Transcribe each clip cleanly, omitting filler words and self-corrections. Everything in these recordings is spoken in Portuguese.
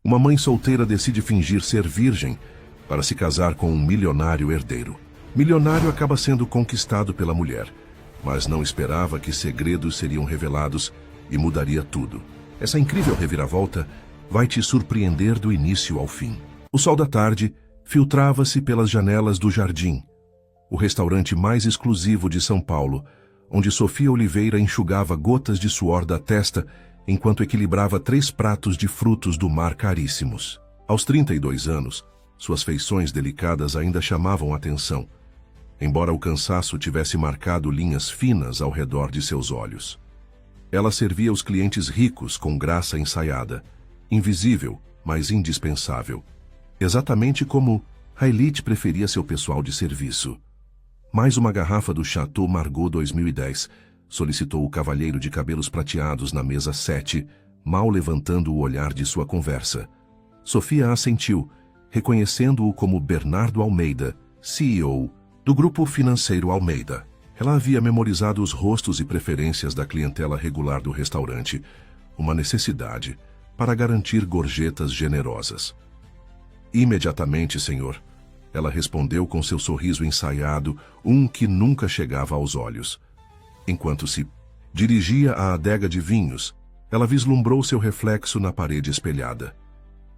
Uma mãe solteira decide fingir ser virgem para se casar com um milionário herdeiro. Milionário acaba sendo conquistado pela mulher, mas não esperava que segredos seriam revelados e mudaria tudo. Essa incrível reviravolta vai te surpreender do início ao fim. O sol da tarde filtrava-se pelas janelas do Jardim, o restaurante mais exclusivo de São Paulo, onde Sofia Oliveira enxugava gotas de suor da testa enquanto equilibrava 3 pratos de frutos do mar caríssimos. Aos 32 anos, suas feições delicadas ainda chamavam atenção, embora o cansaço tivesse marcado linhas finas ao redor de seus olhos. Ela servia os clientes ricos com graça ensaiada, invisível, mas indispensável, exatamente como a elite preferia seu pessoal de serviço. Mais uma garrafa do Chateau Margaux 2010, solicitou o cavalheiro de cabelos prateados na mesa 7, mal levantando o olhar de sua conversa. Sofia assentiu, reconhecendo-o como Bernardo Almeida, CEO do grupo financeiro Almeida. Ela havia memorizado os rostos e preferências da clientela regular do restaurante, uma necessidade para garantir gorjetas generosas. Imediatamente, senhor, ela respondeu com seu sorriso ensaiado, um que nunca chegava aos olhos. Enquanto se dirigia à adega de vinhos, ela vislumbrou seu reflexo na parede espelhada.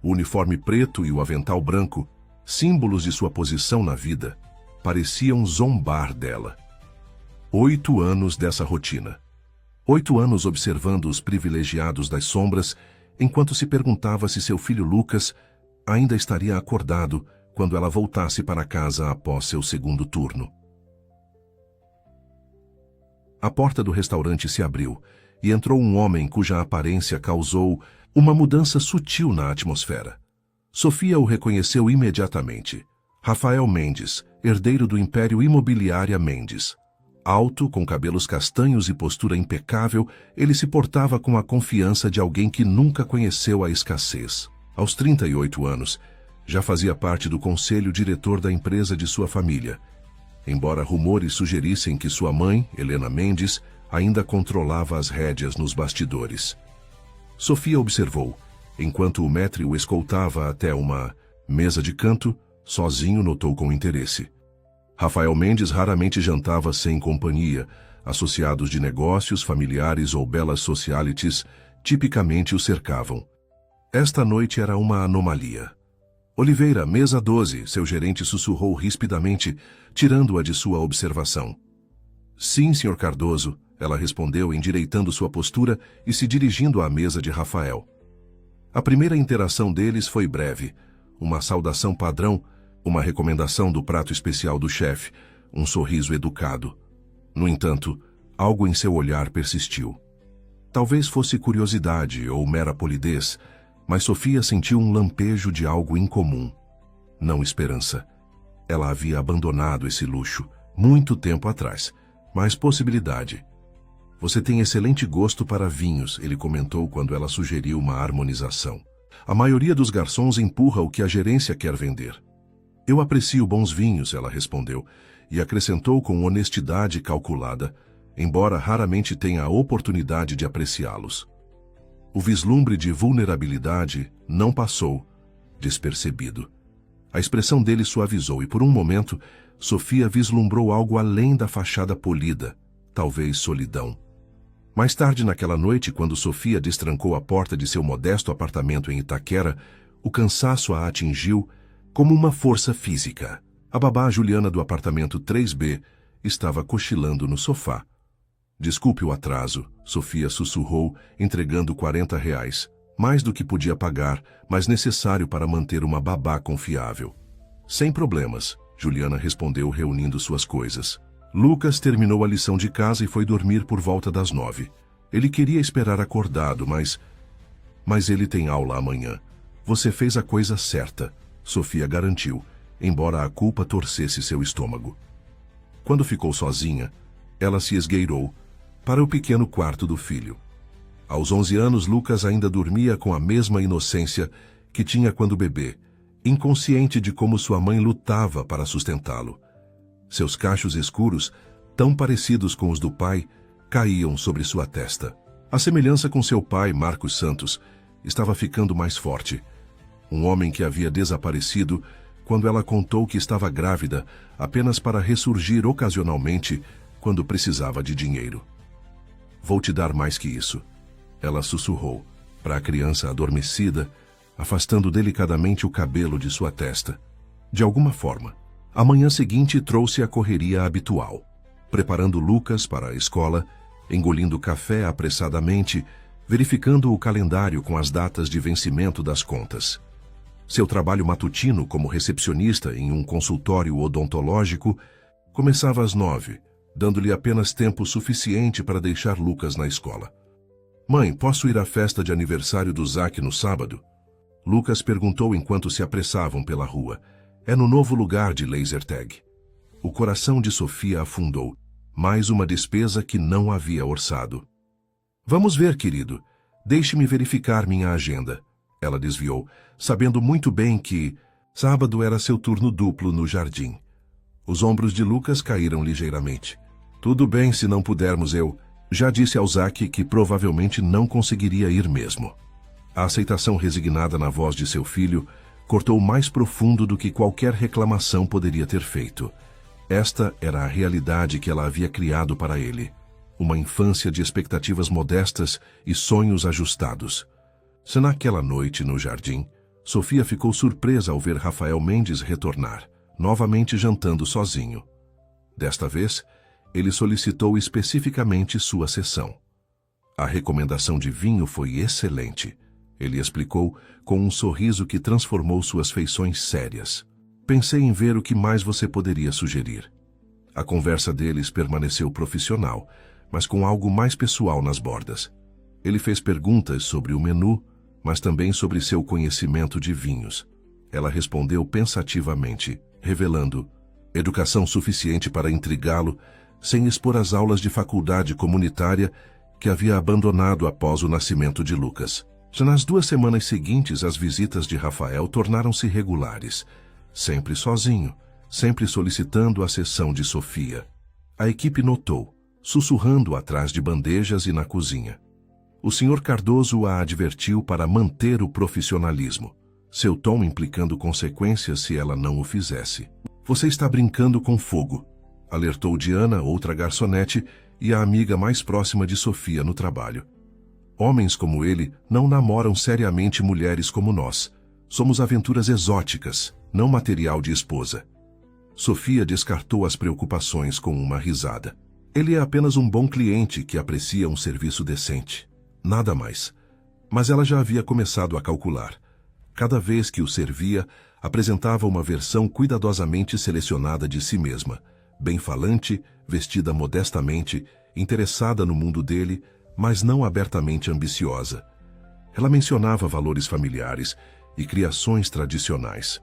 O uniforme preto e o avental branco, símbolos de sua posição na vida, pareciam zombar dela. 8 anos dessa rotina. 8 anos observando os privilegiados das sombras, enquanto se perguntava se seu filho Lucas ainda estaria acordado quando ela voltasse para casa após seu segundo turno. A porta do restaurante se abriu e entrou um homem cuja aparência causou uma mudança sutil na atmosfera. Sofia o reconheceu imediatamente. Rafael Mendes, herdeiro do Império Imobiliária Mendes. Alto, com cabelos castanhos e postura impecável, ele se portava com a confiança de alguém que nunca conheceu a escassez. Aos 38 anos, já fazia parte do conselho diretor da empresa de sua família, embora rumores sugerissem que sua mãe, Helena Mendes, ainda controlava as rédeas nos bastidores. Sofia observou, enquanto o maître o escoltava até uma mesa de canto, sozinho notou com interesse. Rafael Mendes raramente jantava sem companhia, associados de negócios, familiares ou belas socialities tipicamente o cercavam. Esta noite era uma anomalia. Oliveira, mesa 12, seu gerente sussurrou rispidamente, tirando-a de sua observação. Sim, Sr. Cardoso, ela respondeu endireitando sua postura e se dirigindo à mesa de Rafael. A primeira interação deles foi breve, uma saudação padrão, uma recomendação do prato especial do chefe, um sorriso educado. No entanto, algo em seu olhar persistiu. Talvez fosse curiosidade ou mera polidez, mas Sofia sentiu um lampejo de algo incomum. Não esperança. Ela havia abandonado esse luxo muito tempo atrás, mas possibilidade. Você tem excelente gosto para vinhos, ele comentou quando ela sugeriu uma harmonização. A maioria dos garçons empurra o que a gerência quer vender. Eu aprecio bons vinhos, ela respondeu, e acrescentou com honestidade calculada, embora raramente tenha a oportunidade de apreciá-los. O vislumbre de vulnerabilidade não passou despercebido. A expressão dele suavizou e, por um momento, Sofia vislumbrou algo além da fachada polida, talvez solidão. Mais tarde naquela noite, quando Sofia destrancou a porta de seu modesto apartamento em Itaquera, o cansaço a atingiu como uma força física. A babá Juliana do apartamento 3B estava cochilando no sofá. Desculpe o atraso, Sofia sussurrou, entregando R$ 40, mais do que podia pagar, mas necessário para manter uma babá confiável. Sem problemas, Juliana respondeu reunindo suas coisas. Lucas terminou a lição de casa e foi dormir por volta das 9. Ele queria esperar acordado, mas ele tem aula amanhã. Você fez a coisa certa, Sofia garantiu, embora a culpa torcesse seu estômago. Quando ficou sozinha, ela se esgueirou para o pequeno quarto do filho. Aos 11 anos, Lucas ainda dormia com a mesma inocência que tinha quando bebê, inconsciente de como sua mãe lutava para sustentá-lo. Seus cachos escuros, tão parecidos com os do pai, caíam sobre sua testa. A semelhança com seu pai, Marcos Santos, estava ficando mais forte, um homem que havia desaparecido quando ela contou que estava grávida apenas para ressurgir ocasionalmente quando precisava de dinheiro. Vou te dar mais que isso, ela sussurrou para a criança adormecida, afastando delicadamente o cabelo de sua testa. De alguma forma, a manhã seguinte trouxe a correria habitual, preparando Lucas para a escola, engolindo café apressadamente, verificando o calendário com as datas de vencimento das contas. Seu trabalho matutino como recepcionista em um consultório odontológico começava às 9, dando-lhe apenas tempo suficiente para deixar Lucas na escola. Mãe, posso ir à festa de aniversário do Zack no sábado? Lucas perguntou enquanto se apressavam pela rua. É no novo lugar de laser tag. O coração de Sofia afundou. Mais uma despesa que não havia orçado. Vamos ver, querido. Deixe-me verificar minha agenda. Ela desviou, sabendo muito bem que sábado era seu turno duplo no jardim. Os ombros de Lucas caíram ligeiramente. Tudo bem se não pudermos, eu já disse ao Zack que provavelmente não conseguiria ir mesmo. A aceitação resignada na voz de seu filho cortou mais profundo do que qualquer reclamação poderia ter feito. Esta era a realidade que ela havia criado para ele. Uma infância de expectativas modestas e sonhos ajustados. Se naquela noite no jardim, Sofia ficou surpresa ao ver Rafael Mendes retornar, novamente jantando sozinho. Desta vez, ele solicitou especificamente sua sessão. A recomendação de vinho foi excelente. Ele explicou com um sorriso que transformou suas feições sérias. Pensei em ver o que mais você poderia sugerir. A conversa deles permaneceu profissional, mas com algo mais pessoal nas bordas. Ele fez perguntas sobre o menu, mas também sobre seu conhecimento de vinhos. Ela respondeu pensativamente, revelando educação suficiente para intrigá-lo, sem expor as aulas de faculdade comunitária que havia abandonado após o nascimento de Lucas. Já nas 2 semanas seguintes, as visitas de Rafael tornaram-se regulares, sempre sozinho, sempre solicitando a sessão de Sofia. A equipe notou, sussurrando atrás de bandejas e na cozinha. O Sr. Cardoso a advertiu para manter o profissionalismo, seu tom implicando consequências se ela não o fizesse. Você está brincando com fogo, alertou Diana, outra garçonete, e a amiga mais próxima de Sofia no trabalho. Homens como ele não namoram seriamente mulheres como nós. Somos aventuras exóticas, não material de esposa. Sofia descartou as preocupações com uma risada. Ele é apenas um bom cliente que aprecia um serviço decente. Nada mais. Mas ela já havia começado a calcular. Cada vez que o servia, apresentava uma versão cuidadosamente selecionada de si mesma, bem falante, vestida modestamente, interessada no mundo dele, mas não abertamente ambiciosa. Ela mencionava valores familiares e criações tradicionais.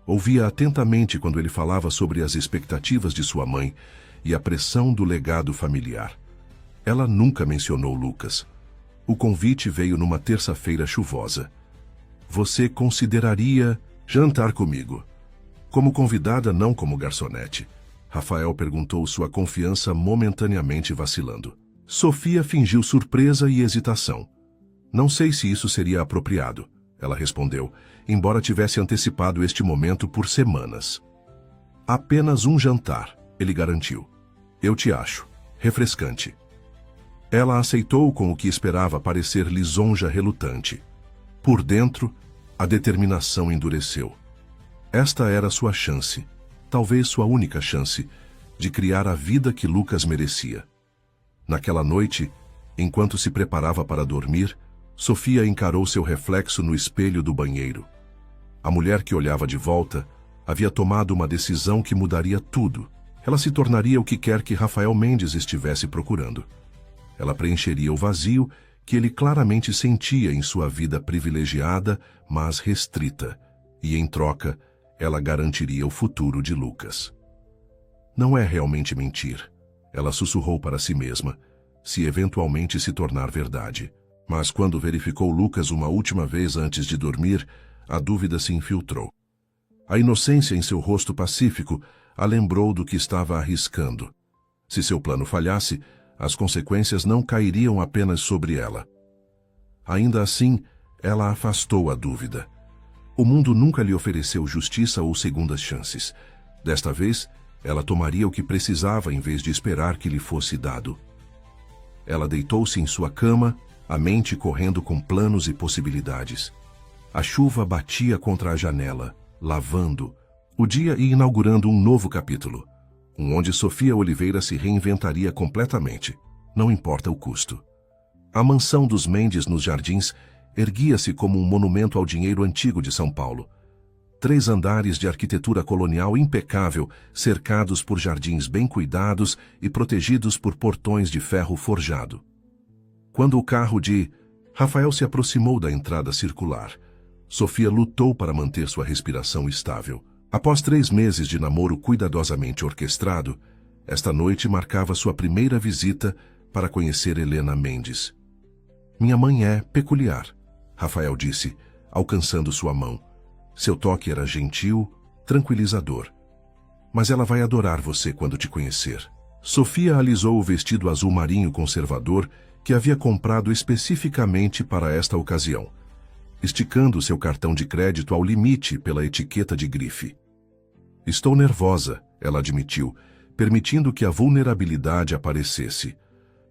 Ouvia atentamente quando ele falava sobre as expectativas de sua mãe e a pressão do legado familiar. Ela nunca mencionou Lucas. O convite veio numa terça-feira chuvosa. Você consideraria jantar comigo? Como convidada, não como garçonete. Rafael perguntou, sua confiança momentaneamente vacilando. Sofia fingiu surpresa e hesitação. Não sei se isso seria apropriado, ela respondeu, embora tivesse antecipado este momento por semanas. Apenas um jantar, ele garantiu. Eu te acho refrescante. Ela aceitou com o que esperava parecer lisonja relutante. Por dentro, a determinação endureceu. Esta era sua chance, talvez sua única chance, de criar a vida que Lucas merecia. Naquela noite, enquanto se preparava para dormir, Sofia encarou seu reflexo no espelho do banheiro. A mulher que olhava de volta havia tomado uma decisão que mudaria tudo. Ela se tornaria o que quer que Rafael Mendes estivesse procurando. Ela preencheria o vazio que ele claramente sentia em sua vida privilegiada, mas restrita, e, em troca, ela garantiria o futuro de Lucas. Não é realmente mentir, ela sussurrou para si mesma, se eventualmente se tornar verdade. Mas quando verificou Lucas uma última vez antes de dormir, a dúvida se infiltrou. A inocência em seu rosto pacífico a lembrou do que estava arriscando. Se seu plano falhasse, as consequências não cairiam apenas sobre ela. Ainda assim, ela afastou a dúvida. O mundo nunca lhe ofereceu justiça ou segundas chances. Desta vez, ela tomaria o que precisava em vez de esperar que lhe fosse dado. Ela deitou-se em sua cama, a mente correndo com planos e possibilidades. A chuva batia contra a janela, lavando o dia e inaugurando um novo capítulo, onde Sofia Oliveira se reinventaria completamente, não importa o custo. A mansão dos Mendes nos Jardins erguia-se como um monumento ao dinheiro antigo de São Paulo. 3 andares de arquitetura colonial impecável, cercados por jardins bem cuidados e protegidos por portões de ferro forjado. Quando o carro de Rafael se aproximou da entrada circular, Sofia lutou para manter sua respiração estável. Após 3 meses de namoro cuidadosamente orquestrado, esta noite marcava sua primeira visita para conhecer Helena Mendes. Minha mãe é peculiar, Rafael disse, alcançando sua mão. Seu toque era gentil, tranquilizador. Mas ela vai adorar você quando te conhecer. Sofia alisou o vestido azul marinho conservador que havia comprado especificamente para esta ocasião, esticando seu cartão de crédito ao limite pela etiqueta de grife. Estou nervosa, ela admitiu, permitindo que a vulnerabilidade aparecesse.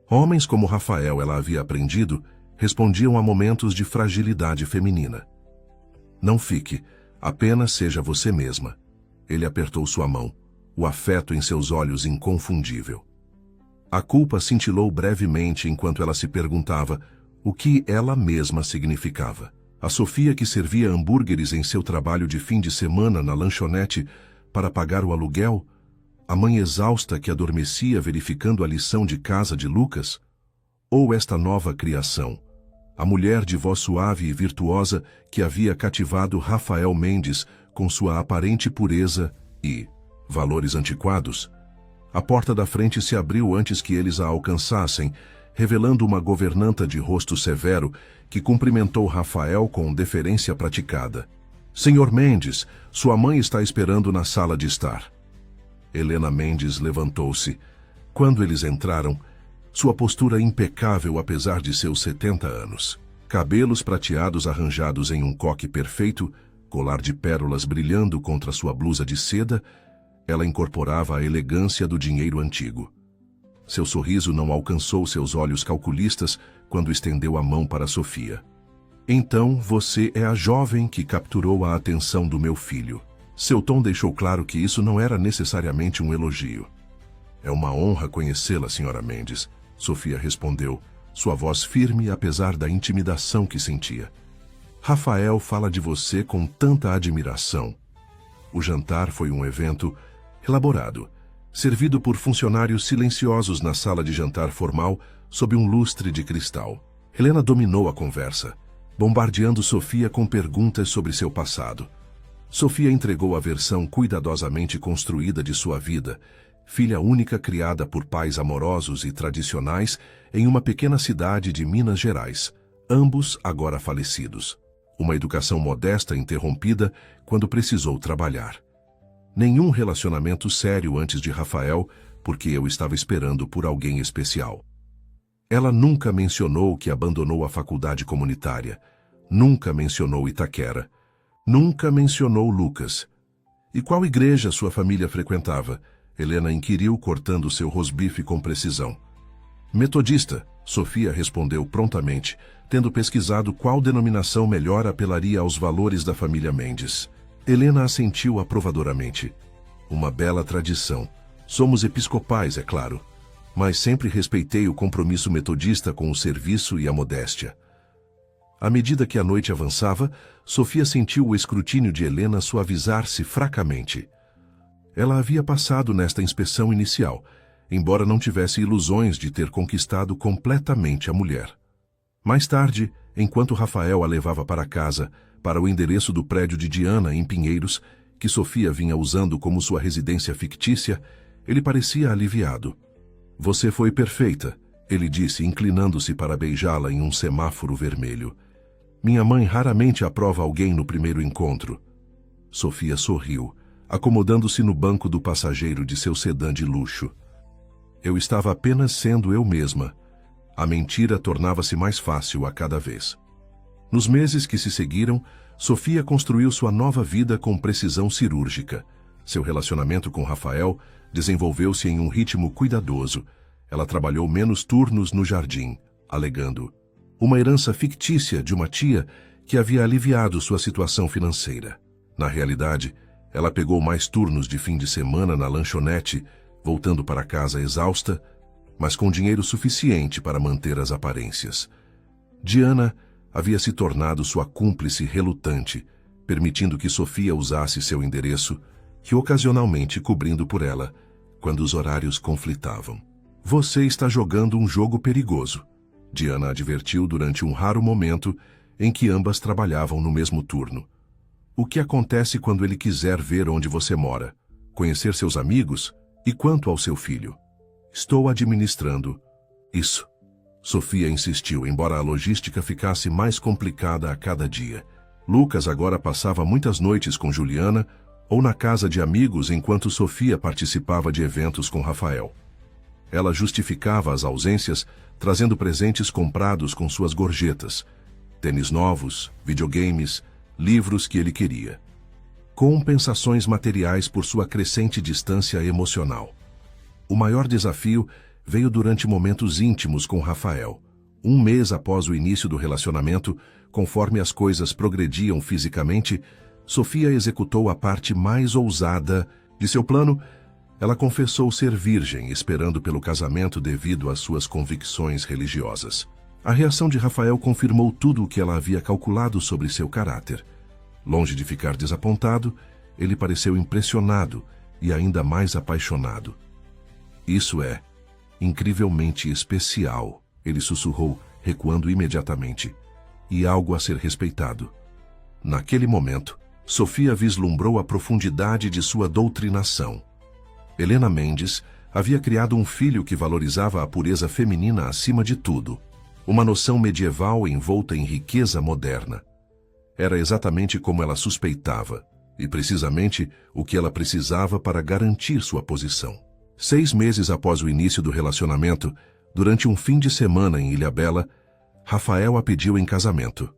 Homens como Rafael, ela havia aprendido, respondiam a momentos de fragilidade feminina. Não fique, apenas seja você mesma. Ele apertou sua mão, o afeto em seus olhos inconfundível. A culpa cintilou brevemente enquanto ela se perguntava o que ela mesma significava. A Sofia que servia hambúrgueres em seu trabalho de fim de semana na lanchonete para pagar o aluguel? A mãe exausta que adormecia verificando a lição de casa de Lucas? Ou esta nova criação, a mulher de voz suave e virtuosa que havia cativado Rafael Mendes com sua aparente pureza e valores antiquados? A porta da frente se abriu antes que eles a alcançassem, revelando uma governanta de rosto severo que cumprimentou Rafael com deferência praticada. Senhor Mendes, sua mãe está esperando na sala de estar. Helena Mendes levantou-se. Quando eles entraram, sua postura impecável apesar de seus 70 anos. Cabelos prateados arranjados em um coque perfeito, colar de pérolas brilhando contra sua blusa de seda, ela incorporava a elegância do dinheiro antigo. Seu sorriso não alcançou seus olhos calculistas quando estendeu a mão para Sofia. Então você é a jovem que capturou a atenção do meu filho. Seu tom deixou claro que isso não era necessariamente um elogio. É uma honra conhecê-la, Sra. Mendes, Sofia respondeu, sua voz firme apesar da intimidação que sentia. Rafael fala de você com tanta admiração. O jantar foi um evento elaborado, servido por funcionários silenciosos na sala de jantar formal sob um lustre de cristal. Helena dominou a conversa, bombardeando Sofia com perguntas sobre seu passado. Sofia entregou a versão cuidadosamente construída de sua vida, filha única criada por pais amorosos e tradicionais em uma pequena cidade de Minas Gerais, ambos agora falecidos. Uma educação modesta interrompida quando precisou trabalhar. Nenhum relacionamento sério antes de Rafael, porque eu estava esperando por alguém especial. Ela nunca mencionou que abandonou a faculdade comunitária, nunca mencionou Itaquera, nunca mencionou Lucas. E qual igreja sua família frequentava? Helena inquiriu, cortando seu rosbife com precisão. Metodista, Sofia respondeu prontamente, tendo pesquisado qual denominação melhor apelaria aos valores da família Mendes. Helena assentiu aprovadoramente. Uma bela tradição. Somos episcopais, é claro, mas sempre respeitei o compromisso metodista com o serviço e a modéstia. À medida que a noite avançava, Sofia sentiu o escrutínio de Helena suavizar-se fracamente. Ela havia passado nesta inspeção inicial, embora não tivesse ilusões de ter conquistado completamente a mulher. Mais tarde, enquanto Rafael a levava para casa, para o endereço do prédio de Diana, em Pinheiros, que Sofia vinha usando como sua residência fictícia, ele parecia aliviado. Você foi perfeita, ele disse, inclinando-se para beijá-la em um semáforo vermelho. Minha mãe raramente aprova alguém no primeiro encontro. Sofia sorriu, acomodando-se no banco do passageiro de seu sedã de luxo. Eu estava apenas sendo eu mesma. A mentira tornava-se mais fácil a cada vez. Nos meses que se seguiram, Sofia construiu sua nova vida com precisão cirúrgica. Seu relacionamento com Rafael desenvolveu-se em um ritmo cuidadoso. Ela trabalhou menos turnos no jardim, alegando uma herança fictícia de uma tia que havia aliviado sua situação financeira. Na realidade, ela pegou mais turnos de fim de semana na lanchonete, voltando para casa exausta, mas com dinheiro suficiente para manter as aparências. Diana havia se tornado sua cúmplice relutante, permitindo que Sofia usasse seu endereço e ocasionalmente cobrindo por ela, quando os horários conflitavam. Você está jogando um jogo perigoso, Diana advertiu durante um raro momento em que ambas trabalhavam no mesmo turno. O que acontece quando ele quiser ver onde você mora, conhecer seus amigos e quanto ao seu filho? Estou administrando isso. Sofia insistiu, embora a logística ficasse mais complicada a cada dia. Lucas agora passava muitas noites com Juliana ou na casa de amigos enquanto Sofia participava de eventos com Rafael. Ela justificava as ausências trazendo presentes comprados com suas gorjetas, tênis novos, videogames, livros que ele queria. Compensações materiais por sua crescente distância emocional. O maior desafio veio durante momentos íntimos com Rafael. Um mês após o início do relacionamento, conforme as coisas progrediam fisicamente, Sofia executou a parte mais ousada de seu plano. Ela confessou ser virgem, esperando pelo casamento devido às suas convicções religiosas. A reação de Rafael confirmou tudo o que ela havia calculado sobre seu caráter. Longe de ficar desapontado, ele pareceu impressionado e ainda mais apaixonado. Isso é incrivelmente especial, ele sussurrou, recuando imediatamente. E algo a ser respeitado. Naquele momento, Sofia vislumbrou a profundidade de sua doutrinação. Helena Mendes havia criado um filho que valorizava a pureza feminina acima de tudo. Uma noção medieval envolta em riqueza moderna. Era exatamente como ela suspeitava, e precisamente o que ela precisava para garantir sua posição. 6 meses após o início do relacionamento, durante um fim de semana em Ilhabela, Rafael a pediu em casamento.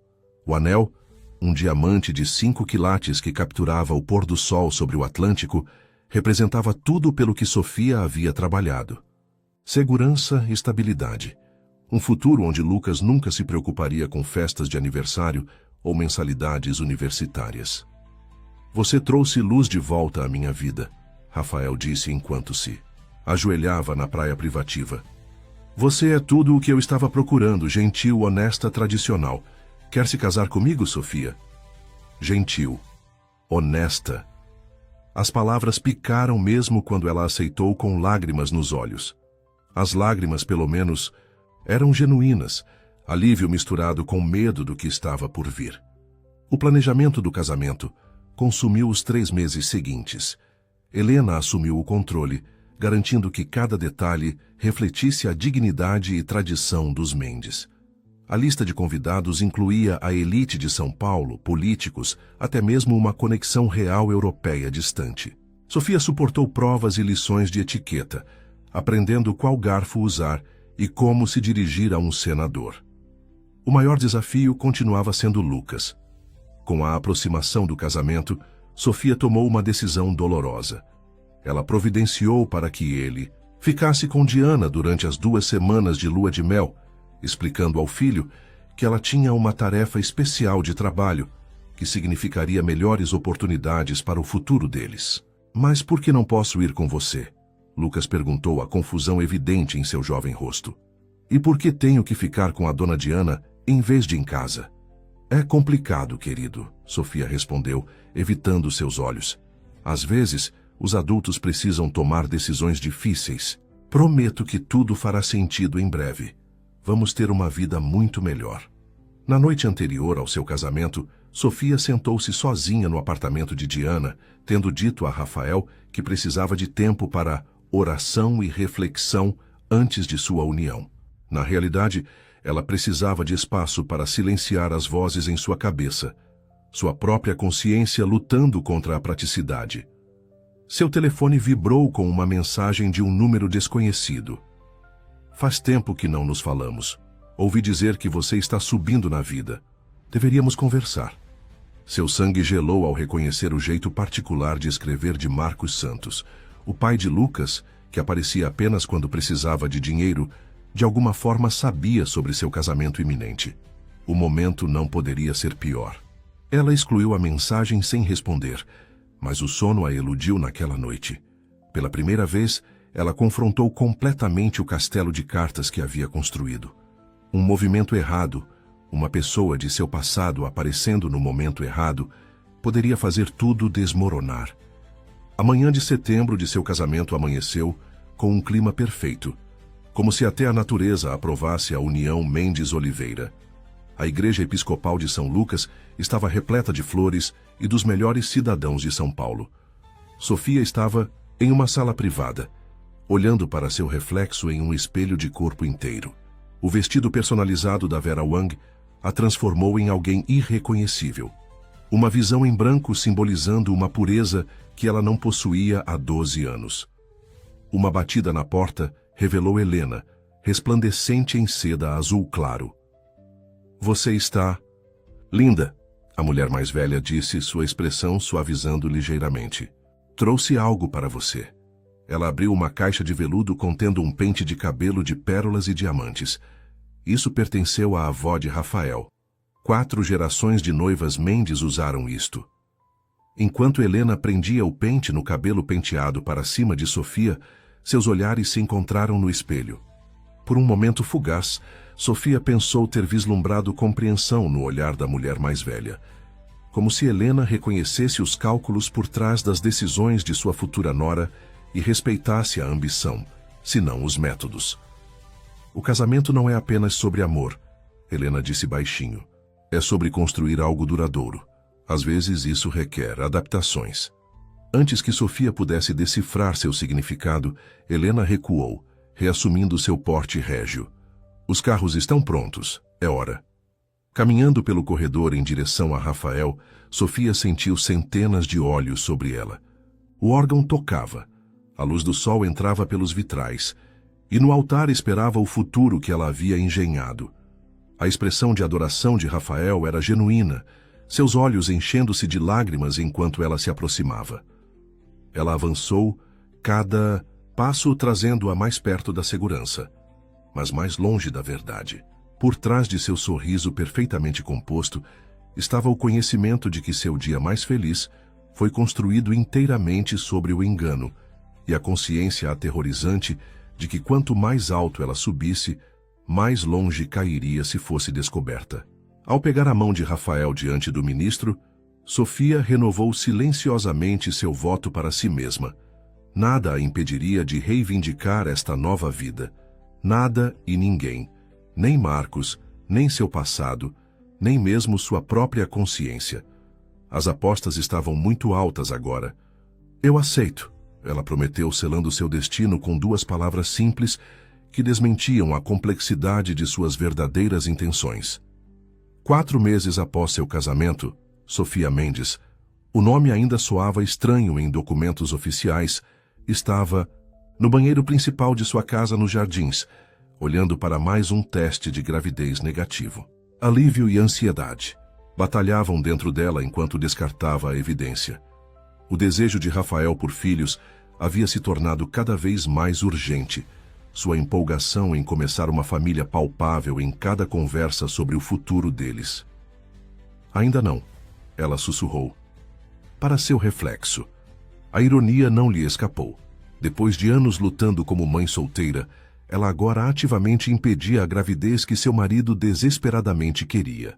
O anel, um diamante de 5 quilates que capturava o pôr do sol sobre o Atlântico, representava tudo pelo que Sofia havia trabalhado. Segurança e estabilidade. Um futuro onde Lucas nunca se preocuparia com festas de aniversário ou mensalidades universitárias. Você trouxe luz de volta à minha vida, Rafael disse enquanto se ajoelhava na praia privativa. Você é tudo o que eu estava procurando, gentil, honesta, tradicional. Quer se casar comigo, Sofia? Gentil. Honesta. As palavras picaram mesmo quando ela aceitou com lágrimas nos olhos. As lágrimas, pelo menos, eram genuínas, alívio misturado com medo do que estava por vir. O planejamento do casamento consumiu os 3 meses seguintes. Helena assumiu o controle, garantindo que cada detalhe refletisse a dignidade e tradição dos Mendes. A lista de convidados incluía a elite de São Paulo, políticos, até mesmo uma conexão real europeia distante. Sofia suportou provas e lições de etiqueta, aprendendo qual garfo usar e como se dirigir a um senador. O maior desafio continuava sendo Lucas. Com a aproximação do casamento, Sofia tomou uma decisão dolorosa. Ela providenciou para que ele ficasse com Diana durante as 2 semanas de lua de mel, explicando ao filho que ela tinha uma tarefa especial de trabalho, que significaria melhores oportunidades para o futuro deles. Mas por que não posso ir com você? Lucas perguntou, a confusão evidente em seu jovem rosto. E por que tenho que ficar com a dona Diana em vez de em casa? É complicado, querido, Sofia respondeu, evitando seus olhos. Às vezes, os adultos precisam tomar decisões difíceis. Prometo que tudo fará sentido em breve. Vamos ter uma vida muito melhor. Na noite anterior ao seu casamento, Sofia sentou-se sozinha no apartamento de Diana, tendo dito a Rafael que precisava de tempo para oração e reflexão antes de sua união. Na realidade, ela precisava de espaço para silenciar as vozes em sua cabeça, sua própria consciência lutando contra a praticidade. Seu telefone vibrou com uma mensagem de um número desconhecido. Faz tempo que não nos falamos. Ouvi dizer que você está subindo na vida. Deveríamos conversar. Seu sangue gelou ao reconhecer o jeito particular de escrever de Marcos Santos, o pai de Lucas, que aparecia apenas quando precisava de dinheiro. De alguma forma sabia sobre seu casamento iminente. O momento não poderia ser pior. Ela excluiu a mensagem sem responder, mas o sono a eludiu naquela noite. Pela primeira vez, ela confrontou completamente o castelo de cartas que havia construído. Um movimento errado, uma pessoa de seu passado aparecendo no momento errado, poderia fazer tudo desmoronar. A manhã de setembro de seu casamento amanheceu com um clima perfeito, como se até a natureza aprovasse a união Mendes-Oliveira. A Igreja Episcopal de São Lucas estava repleta de flores e dos melhores cidadãos de São Paulo. Sofia estava em uma sala privada, olhando para seu reflexo em um espelho de corpo inteiro. O vestido personalizado da Vera Wang a transformou em alguém irreconhecível. Uma visão em branco simbolizando uma pureza que ela não possuía há 12 anos. Uma batida na porta revelou Helena, resplandecente em seda azul claro. Você está... linda, a mulher mais velha disse, sua expressão suavizando ligeiramente. Trouxe algo para você. Ela abriu uma caixa de veludo contendo um pente de cabelo de pérolas e diamantes. Isso pertenceu à avó de Rafael. 4 gerações de noivas Mendes usaram isto. Enquanto Helena prendia o pente no cabelo penteado para cima de Sofia, seus olhares se encontraram no espelho. Por um momento fugaz, Sofia pensou ter vislumbrado compreensão no olhar da mulher mais velha. Como se Helena reconhecesse os cálculos por trás das decisões de sua futura nora e respeitasse a ambição, se não os métodos. O casamento não é apenas sobre amor, Helena disse baixinho. É sobre construir algo duradouro. Às vezes isso requer adaptações. Antes que Sofia pudesse decifrar seu significado, Helena recuou, reassumindo seu porte régio. Os carros estão prontos, é hora. Caminhando pelo corredor em direção a Rafael, Sofia sentiu centenas de olhos sobre ela. O órgão tocava, a luz do sol entrava pelos vitrais, e no altar esperava o futuro que ela havia engenhado. A expressão de adoração de Rafael era genuína, seus olhos enchendo-se de lágrimas enquanto ela se aproximava. Ela avançou, cada passo trazendo-a mais perto da segurança, mas mais longe da verdade. Por trás de seu sorriso perfeitamente composto, estava o conhecimento de que seu dia mais feliz foi construído inteiramente sobre o engano, e a consciência aterrorizante de que quanto mais alto ela subisse, mais longe cairia se fosse descoberta. Ao pegar a mão de Rafael diante do ministro, Sofia renovou silenciosamente seu voto para si mesma. Nada a impediria de reivindicar esta nova vida. Nada e ninguém, nem Marcos, nem seu passado, nem mesmo sua própria consciência. As apostas estavam muito altas agora. Eu aceito, ela prometeu, selando seu destino com 2 palavras simples que desmentiam a complexidade de suas verdadeiras intenções. 4 meses após seu casamento, Sofia Mendes, o nome ainda soava estranho em documentos oficiais, estava no banheiro principal de sua casa nos Jardins, olhando para mais um teste de gravidez negativo. Alívio e ansiedade batalhavam dentro dela enquanto descartava a evidência. O desejo de Rafael por filhos havia se tornado cada vez mais urgente, sua empolgação em começar uma família palpável em cada conversa sobre o futuro deles. Ainda não, ela sussurrou. Para seu reflexo. A ironia não lhe escapou. Depois de anos lutando como mãe solteira, ela agora ativamente impedia a gravidez que seu marido desesperadamente queria.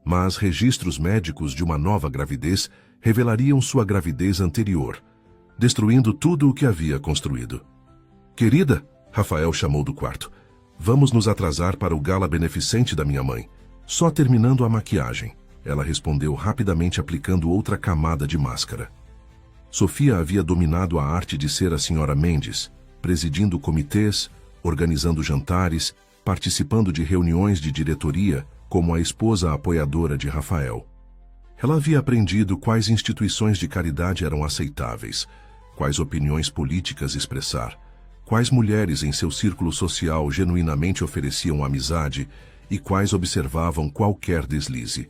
Mas registros médicos de uma nova gravidez revelariam sua gravidez anterior, destruindo tudo o que havia construído. Querida, Rafael chamou do quarto, vamos nos atrasar para o gala beneficente da minha mãe. Só terminando a maquiagem, ela respondeu rapidamente aplicando outra camada de máscara. Sofia havia dominado a arte de ser a senhora Mendes, presidindo comitês, organizando jantares, participando de reuniões de diretoria, como a esposa apoiadora de Rafael. Ela havia aprendido quais instituições de caridade eram aceitáveis, quais opiniões políticas expressar, quais mulheres em seu círculo social genuinamente ofereciam amizade e quais observavam qualquer deslize.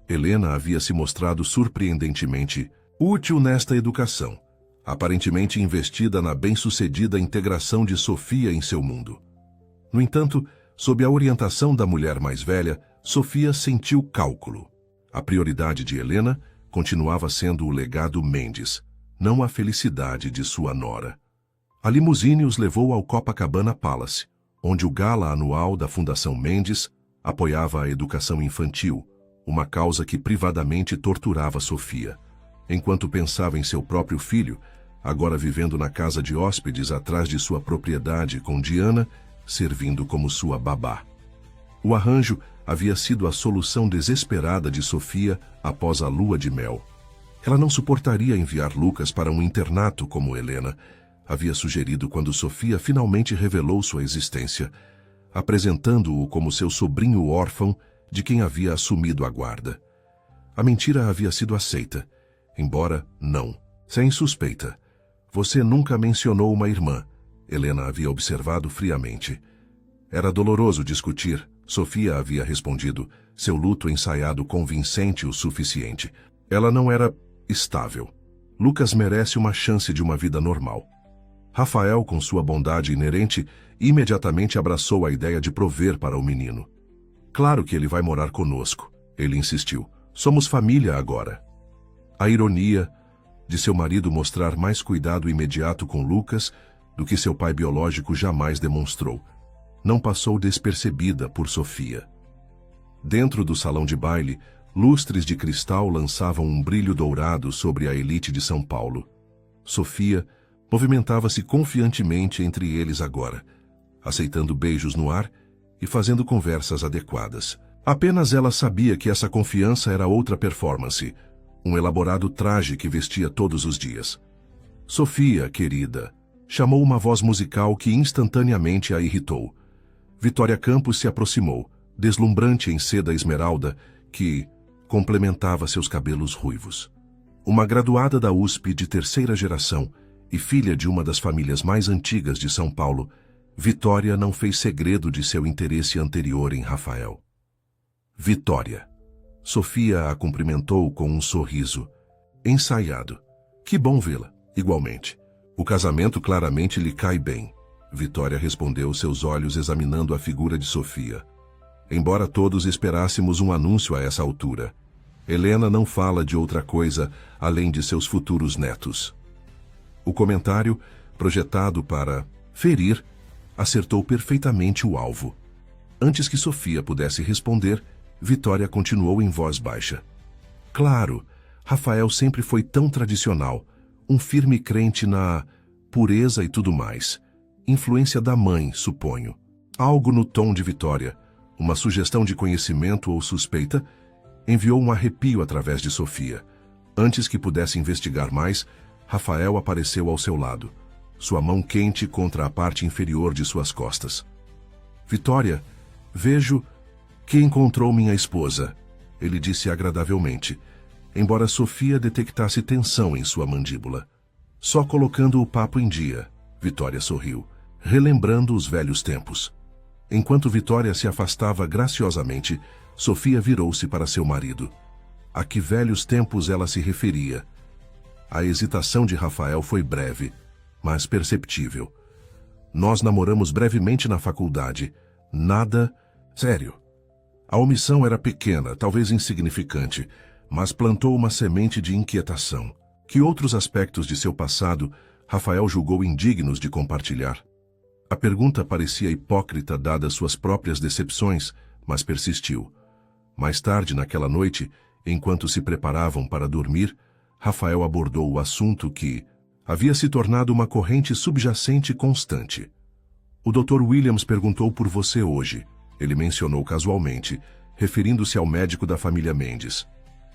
Helena havia se mostrado surpreendentemente útil nesta educação, aparentemente investida na bem-sucedida integração de Sofia em seu mundo. No entanto, sob a orientação da mulher mais velha, Sofia sentiu cálculo. A prioridade de Helena continuava sendo o legado Mendes, não a felicidade de sua nora. A limusine os levou ao Copacabana Palace, onde o gala anual da Fundação Mendes apoiava a educação infantil, uma causa que privadamente torturava Sofia. Enquanto pensava em seu próprio filho, agora vivendo na casa de hóspedes atrás de sua propriedade com Diana, servindo como sua babá. O arranjo havia sido a solução desesperada de Sofia após a lua de mel. Ela não suportaria enviar Lucas para um internato como Helena havia sugerido quando Sofia finalmente revelou sua existência, apresentando-o como seu sobrinho órfão de quem havia assumido a guarda. A mentira havia sido aceita, embora não, sem suspeita. Você nunca mencionou uma irmã, Helena havia observado friamente. Era doloroso discutir, Sofia havia respondido, seu luto ensaiado convincente o suficiente. Ela não era estável. Lucas merece uma chance de uma vida normal. Rafael, com sua bondade inerente, imediatamente abraçou a ideia de prover para o menino. Claro que ele vai morar conosco, ele insistiu. Somos família agora. A ironia de seu marido mostrar mais cuidado imediato com Lucas do que seu pai biológico jamais demonstrou, não passou despercebida por Sofia. Dentro do salão de baile, lustres de cristal lançavam um brilho dourado sobre a elite de São Paulo. Sofia movimentava-se confiantemente entre eles agora, aceitando beijos no ar e fazendo conversas adequadas. Apenas ela sabia que essa confiança era outra performance, um elaborado traje que vestia todos os dias. Sofia, querida, chamou uma voz musical que instantaneamente a irritou. Vitória Campos se aproximou, deslumbrante em seda esmeralda, que complementava seus cabelos ruivos. Uma graduada da USP de terceira geração e filha de uma das famílias mais antigas de São Paulo, Vitória não fez segredo de seu interesse anterior em Rafael. Vitória. Sofia a cumprimentou com um sorriso ensaiado. Que bom vê-la, igualmente. O casamento claramente lhe cai bem. Vitória respondeu, seus olhos examinando a figura de Sofia. Embora todos esperássemos um anúncio a essa altura, Helena não fala de outra coisa além de seus futuros netos. O comentário, projetado para ferir, acertou perfeitamente o alvo. Antes que Sofia pudesse responder, Vitória continuou em voz baixa. Claro, Rafael sempre foi tão tradicional, um firme crente na pureza e tudo mais. Influência da mãe, suponho. Algo no tom de Vitória, uma sugestão de conhecimento ou suspeita, enviou um arrepio através de Sofia. Antes que pudesse investigar mais, Rafael apareceu ao seu lado, sua mão quente contra a parte inferior de suas costas. Vitória, vejo que encontrou minha esposa, ele disse agradavelmente, embora Sofia detectasse tensão em sua mandíbula. Só colocando o papo em dia, Vitória sorriu, relembrando os velhos tempos. Enquanto Vitória se afastava graciosamente, Sofia virou-se para seu marido. A que velhos tempos ela se referia? A hesitação de Rafael foi breve, mas perceptível. Nós namoramos brevemente na faculdade. Nada sério. A omissão era pequena, talvez insignificante, mas plantou uma semente de inquietação. Que outros aspectos de seu passado Rafael julgou indignos de compartilhar? A pergunta parecia hipócrita dadas suas próprias decepções, mas persistiu. Mais tarde naquela noite, enquanto se preparavam para dormir, Rafael abordou o assunto que havia se tornado uma corrente subjacente constante. O Dr. Williams perguntou por você hoje, ele mencionou casualmente, referindo-se ao médico da família Mendes.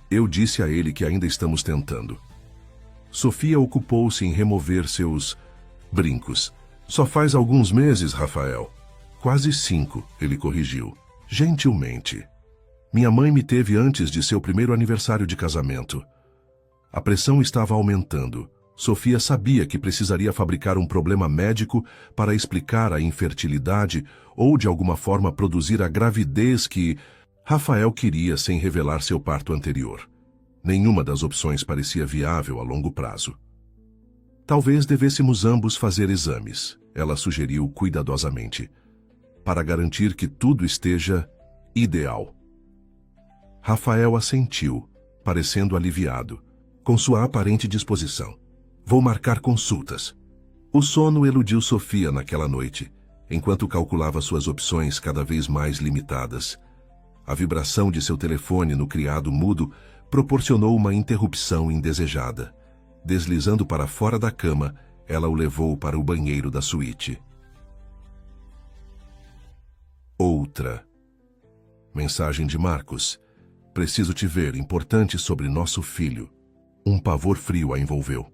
Eu disse a ele que ainda estamos tentando. Sofia ocupou-se em remover seus brincos. Só faz alguns meses, Rafael. Quase 5, ele corrigiu, gentilmente. Minha mãe me teve antes de seu primeiro aniversário de casamento. A pressão estava aumentando. Sofia sabia que precisaria fabricar um problema médico para explicar a infertilidade ou de alguma forma produzir a gravidez que Rafael queria sem revelar seu parto anterior. Nenhuma das opções parecia viável a longo prazo. Talvez devêssemos ambos fazer exames, ela sugeriu cuidadosamente, para garantir que tudo esteja ideal. Rafael assentiu, parecendo aliviado, com sua aparente disposição. Vou marcar consultas. O sono eludiu Sofia naquela noite, enquanto calculava suas opções cada vez mais limitadas. A vibração de seu telefone no criado mudo proporcionou uma interrupção indesejada. Deslizando para fora da cama, ela o levou para o banheiro da suíte. Outra. Mensagem de Marcos. Preciso te ver, importante sobre nosso filho. Um pavor frio a envolveu.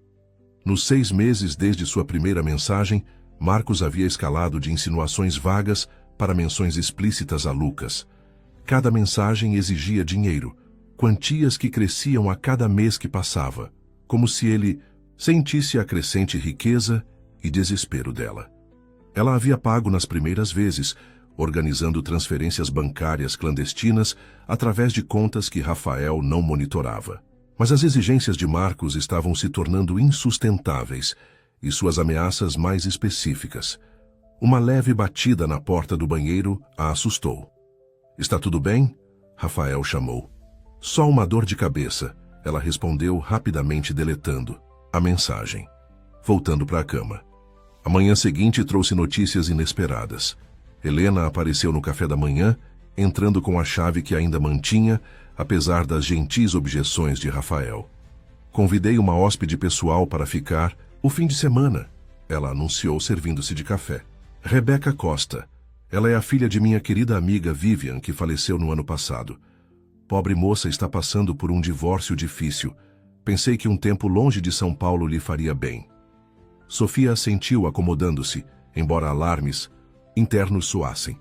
Nos 6 meses desde sua primeira mensagem, Marcos havia escalado de insinuações vagas para menções explícitas a Lucas. Cada mensagem exigia dinheiro, quantias que cresciam a cada mês que passava, como se ele sentisse a crescente riqueza e desespero dela. Ela havia pago nas primeiras vezes, organizando transferências bancárias clandestinas através de contas que Rafael não monitorava. Mas as exigências de Marcos estavam se tornando insustentáveis e suas ameaças mais específicas. Uma leve batida na porta do banheiro a assustou. Está tudo bem? Rafael chamou. Só uma dor de cabeça, ela respondeu rapidamente deletando a mensagem, voltando para a cama. A manhã seguinte trouxe notícias inesperadas. Helena apareceu no café da manhã, entrando com a chave que ainda mantinha, apesar das gentis objeções de Rafael. Convidei uma hóspede pessoal para ficar o fim de semana, ela anunciou servindo-se de café. Rebeca Costa. Ela é a filha de minha querida amiga Vivian, que faleceu no ano passado. Pobre moça está passando por um divórcio difícil. Pensei que um tempo longe de São Paulo lhe faria bem. Sofia assentiu acomodando-se, embora alarmes internos soassem.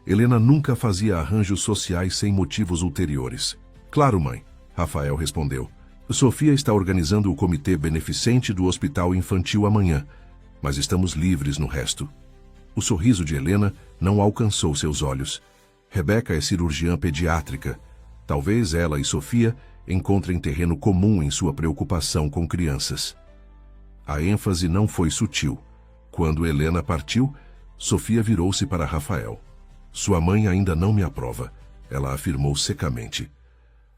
Helena nunca fazia arranjos sociais sem motivos ulteriores. Claro, mãe, Rafael respondeu. Sofia está organizando o comitê beneficente do Hospital Infantil amanhã, mas estamos livres no resto. O sorriso de Helena não alcançou seus olhos. Rebeca é cirurgiã pediátrica. Talvez ela e Sofia encontrem terreno comum em sua preocupação com crianças. A ênfase não foi sutil. Quando Helena partiu, Sofia virou-se para Rafael. Sua mãe ainda não me aprova, ela afirmou secamente.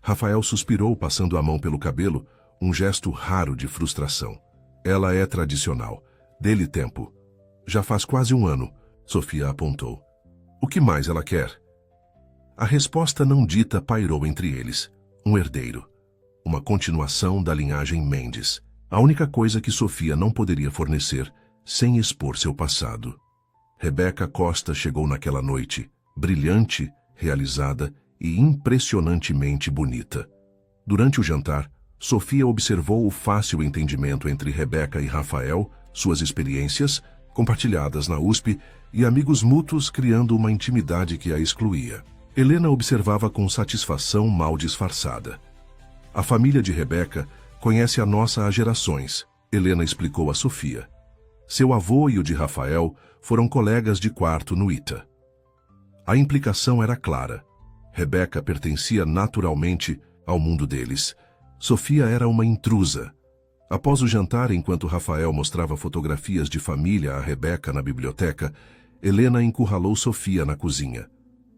Rafael suspirou, passando a mão pelo cabelo, um gesto raro de frustração. Ela é tradicional. Dê-lhe tempo. Já faz quase um ano, Sofia apontou. O que mais ela quer? A resposta não dita pairou entre eles. Um herdeiro. Uma continuação da linhagem Mendes. A única coisa que Sofia não poderia fornecer, sem expor seu passado. Rebeca Costa chegou naquela noite, brilhante, realizada e impressionantemente bonita. Durante o jantar, Sofia observou o fácil entendimento entre Rebeca e Rafael, suas experiências, compartilhadas na USP, e amigos mútuos criando uma intimidade que a excluía. Helena observava com satisfação mal disfarçada. A família de Rebeca conhece a nossa há gerações, Helena explicou a Sofia. Seu avô e o de Rafael foram colegas de quarto no ITA. A implicação era clara. Rebeca pertencia naturalmente ao mundo deles. Sofia era uma intrusa. Após o jantar, enquanto Rafael mostrava fotografias de família a Rebeca na biblioteca, Helena encurralou Sofia na cozinha.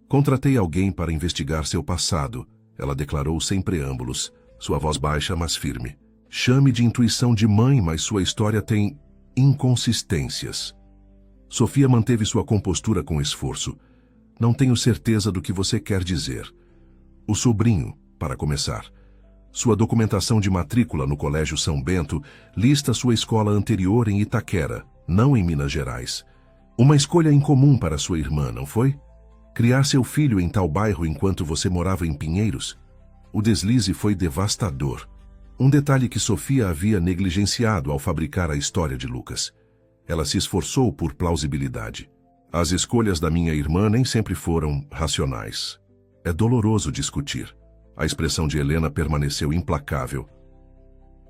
Contratei alguém para investigar seu passado, ela declarou sem preâmbulos, sua voz baixa, mas firme. Chame de intuição de mãe, mas sua história tem inconsistências. Sofia manteve sua compostura com esforço. Não tenho certeza do que você quer dizer. O sobrinho, para começar. Sua documentação de matrícula no Colégio São Bento lista sua escola anterior em Itaquera, não em Minas Gerais. Uma escolha incomum para sua irmã, não foi? Criar seu filho em tal bairro enquanto você morava em Pinheiros? O deslize foi devastador. Um detalhe que Sofia havia negligenciado ao fabricar a história de Lucas. Ela se esforçou por plausibilidade. As escolhas da minha irmã nem sempre foram racionais. É doloroso discutir. A expressão de Helena permaneceu implacável.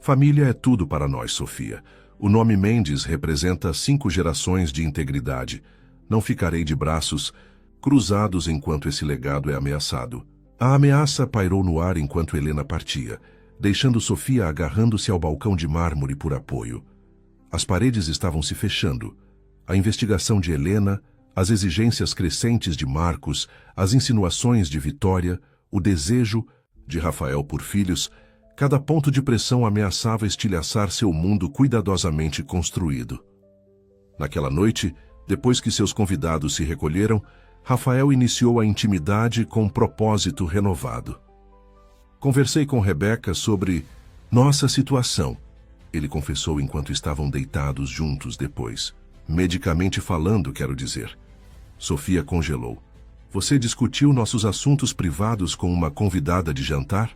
Família é tudo para nós, Sofia. O nome Mendes representa 5 gerações de integridade. Não ficarei de braços cruzados enquanto esse legado é ameaçado. A ameaça pairou no ar enquanto Helena partia, deixando Sofia agarrando-se ao balcão de mármore por apoio. As paredes estavam se fechando. A investigação de Helena, as exigências crescentes de Marcos, as insinuações de Vitória, o desejo de Rafael por filhos, cada ponto de pressão ameaçava estilhaçar seu mundo cuidadosamente construído. Naquela noite, depois que seus convidados se recolheram, Rafael iniciou a intimidade com um propósito renovado. Conversei com Rebeca sobre nossa situação, ele confessou enquanto estavam deitados juntos depois. Medicamente falando, quero dizer. Sofia congelou. Você discutiu nossos assuntos privados com uma convidada de jantar?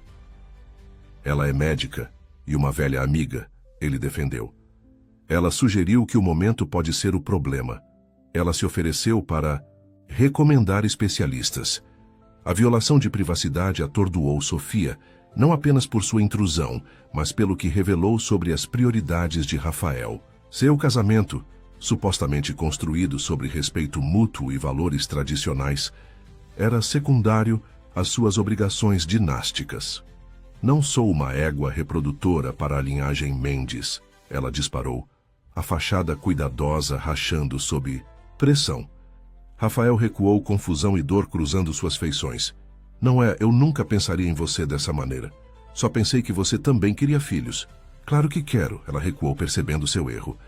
Ela é médica e uma velha amiga, ele defendeu. Ela sugeriu que o momento pode ser o problema. Ela se ofereceu para recomendar especialistas. A violação de privacidade atordoou Sofia, não apenas por sua intrusão, mas pelo que revelou sobre as prioridades de Rafael. Seu casamento, supostamente construído sobre respeito mútuo e valores tradicionais, era secundário às suas obrigações dinásticas. Não sou uma égua reprodutora para a linhagem Mendes, ela disparou, a fachada cuidadosa rachando sob pressão. Rafael recuou, confusão e dor cruzando suas feições. Não é, eu nunca pensaria em você dessa maneira. Só pensei que você também queria filhos. Claro que quero, ela recuou percebendo seu erro.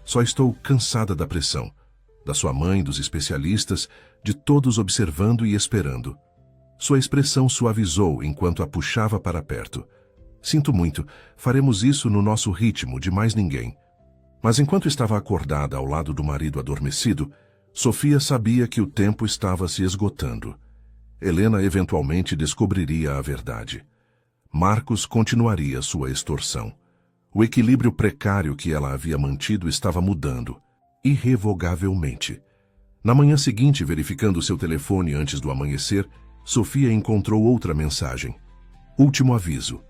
Só estou cansada da pressão. Da sua mãe, dos especialistas, de todos observando e esperando. Sua expressão suavizou enquanto a puxava para perto. Sinto muito, faremos isso no nosso ritmo, de mais ninguém. Mas enquanto estava acordada ao lado do marido adormecido, Sofia sabia que o tempo estava se esgotando. Helena eventualmente descobriria a verdade. Marcos continuaria sua extorsão. O equilíbrio precário que ela havia mantido estava mudando, irrevogavelmente. Na manhã seguinte, verificando seu telefone antes do amanhecer, Sofia encontrou outra mensagem. Último aviso.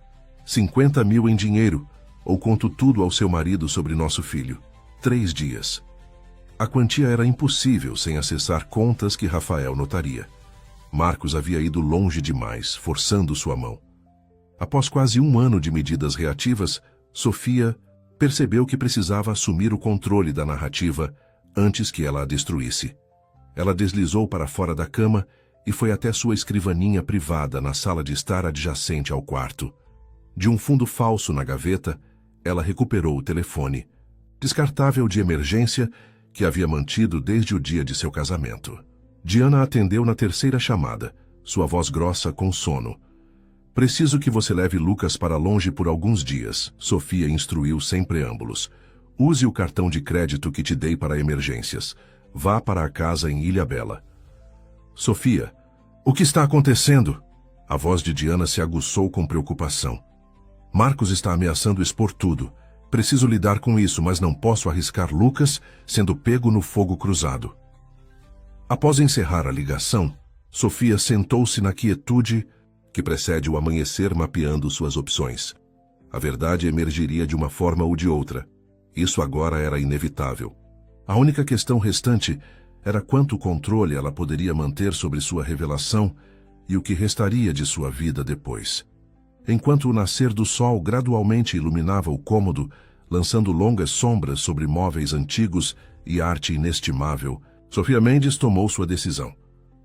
50 mil em dinheiro, ou conto tudo ao seu marido sobre nosso filho. 3 dias. A quantia era impossível sem acessar contas que Rafael notaria. Marcos havia ido longe demais, forçando sua mão. Após quase 1 ano de medidas reativas, Sofia percebeu que precisava assumir o controle da narrativa antes que ela a destruísse. Ela deslizou para fora da cama e foi até sua escrivaninha privada na sala de estar adjacente ao quarto. De um fundo falso na gaveta, ela recuperou o telefone, descartável de emergência, que havia mantido desde o dia de seu casamento. Diana atendeu na 3ª chamada, sua voz grossa com sono. Preciso que você leve Lucas para longe por alguns dias, Sofia instruiu sem preâmbulos. Use o cartão de crédito que te dei para emergências. Vá para a casa em Ilhabela. Sofia, o que está acontecendo? A voz de Diana se aguçou com preocupação. Marcos está ameaçando expor tudo. Preciso lidar com isso, mas não posso arriscar Lucas sendo pego no fogo cruzado. Após encerrar a ligação, Sofia sentou-se na quietude que precede o amanhecer, mapeando suas opções. A verdade emergiria de uma forma ou de outra. Isso agora era inevitável. A única questão restante era quanto controle ela poderia manter sobre sua revelação e o que restaria de sua vida depois. Enquanto o nascer do sol gradualmente iluminava o cômodo, lançando longas sombras sobre móveis antigos e arte inestimável, Sofia Mendes tomou sua decisão.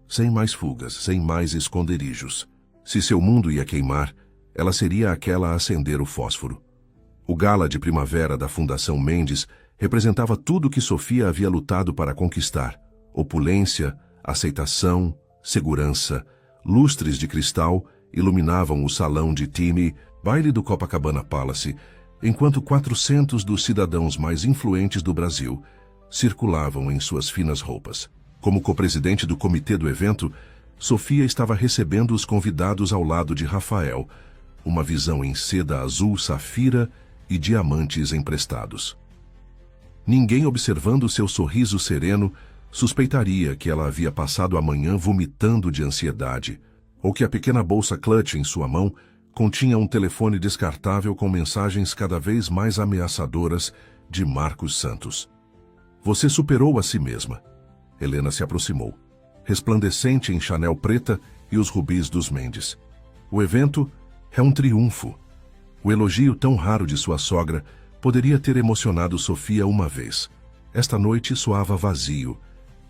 Sem mais fugas, sem mais esconderijos. Se seu mundo ia queimar, ela seria aquela a acender o fósforo. O gala de primavera da Fundação Mendes representava tudo o que Sofia havia lutado para conquistar. Opulência, aceitação, segurança, lustres de cristal iluminavam o salão de time, baile do Copacabana Palace, enquanto 400 dos cidadãos mais influentes do Brasil circulavam em suas finas roupas. Como copresidente do comitê do evento, Sofia estava recebendo os convidados ao lado de Rafael, uma visão em seda azul safira e diamantes emprestados. Ninguém observando seu sorriso sereno suspeitaria que ela havia passado a manhã vomitando de ansiedade, ou que a pequena bolsa clutch em sua mão continha um telefone descartável com mensagens cada vez mais ameaçadoras de Marcos Santos. Você superou a si mesma. Helena se aproximou. Resplandecente em Chanel preta e os rubis dos Mendes. O evento é um triunfo. O elogio tão raro de sua sogra poderia ter emocionado Sofia uma vez. Esta noite soava vazio.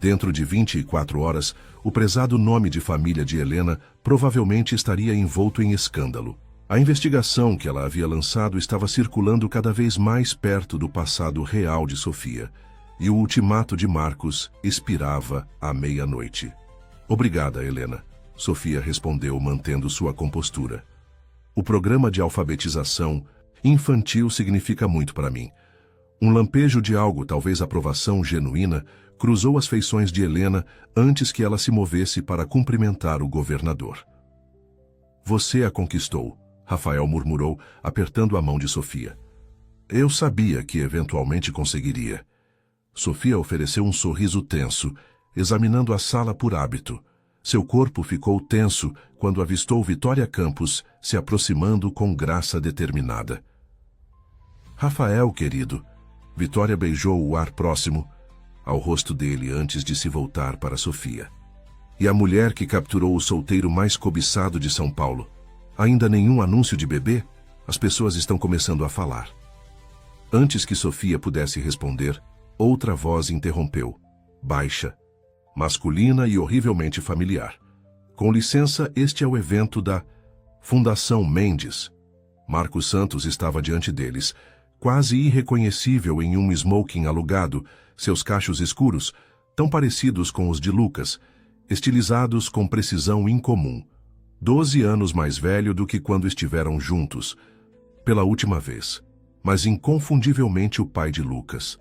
Dentro de 24 horas, o prezado nome de família de Helena provavelmente estaria envolto em escândalo. A investigação que ela havia lançado estava circulando cada vez mais perto do passado real de Sofia, e o ultimato de Marcos expirava à meia-noite. Obrigada, Helena, Sofia respondeu, mantendo sua compostura. O programa de alfabetização infantil significa muito para mim. Um lampejo de algo, talvez aprovação genuína, cruzou as feições de Helena antes que ela se movesse para cumprimentar o governador. Você a conquistou, Rafael murmurou, apertando a mão de Sofia. Eu sabia que eventualmente conseguiria. Sofia ofereceu um sorriso tenso, examinando a sala por hábito. Seu corpo ficou tenso quando avistou Vitória Campos se aproximando com graça determinada. Rafael, querido. Vitória beijou o ar próximo ao rosto dele antes de se voltar para Sofia. E a mulher que capturou o solteiro mais cobiçado de São Paulo. Ainda nenhum anúncio de bebê? As pessoas estão começando a falar. Antes que Sofia pudesse responder, outra voz interrompeu, baixa, masculina e horrivelmente familiar. Com licença, este é o evento da Fundação Mendes. Marcos Santos estava diante deles, quase irreconhecível em um smoking alugado, seus cachos escuros, tão parecidos com os de Lucas, estilizados com precisão incomum. 12 anos mais velho do que quando estiveram juntos, pela última vez, mas inconfundivelmente o pai de Lucas.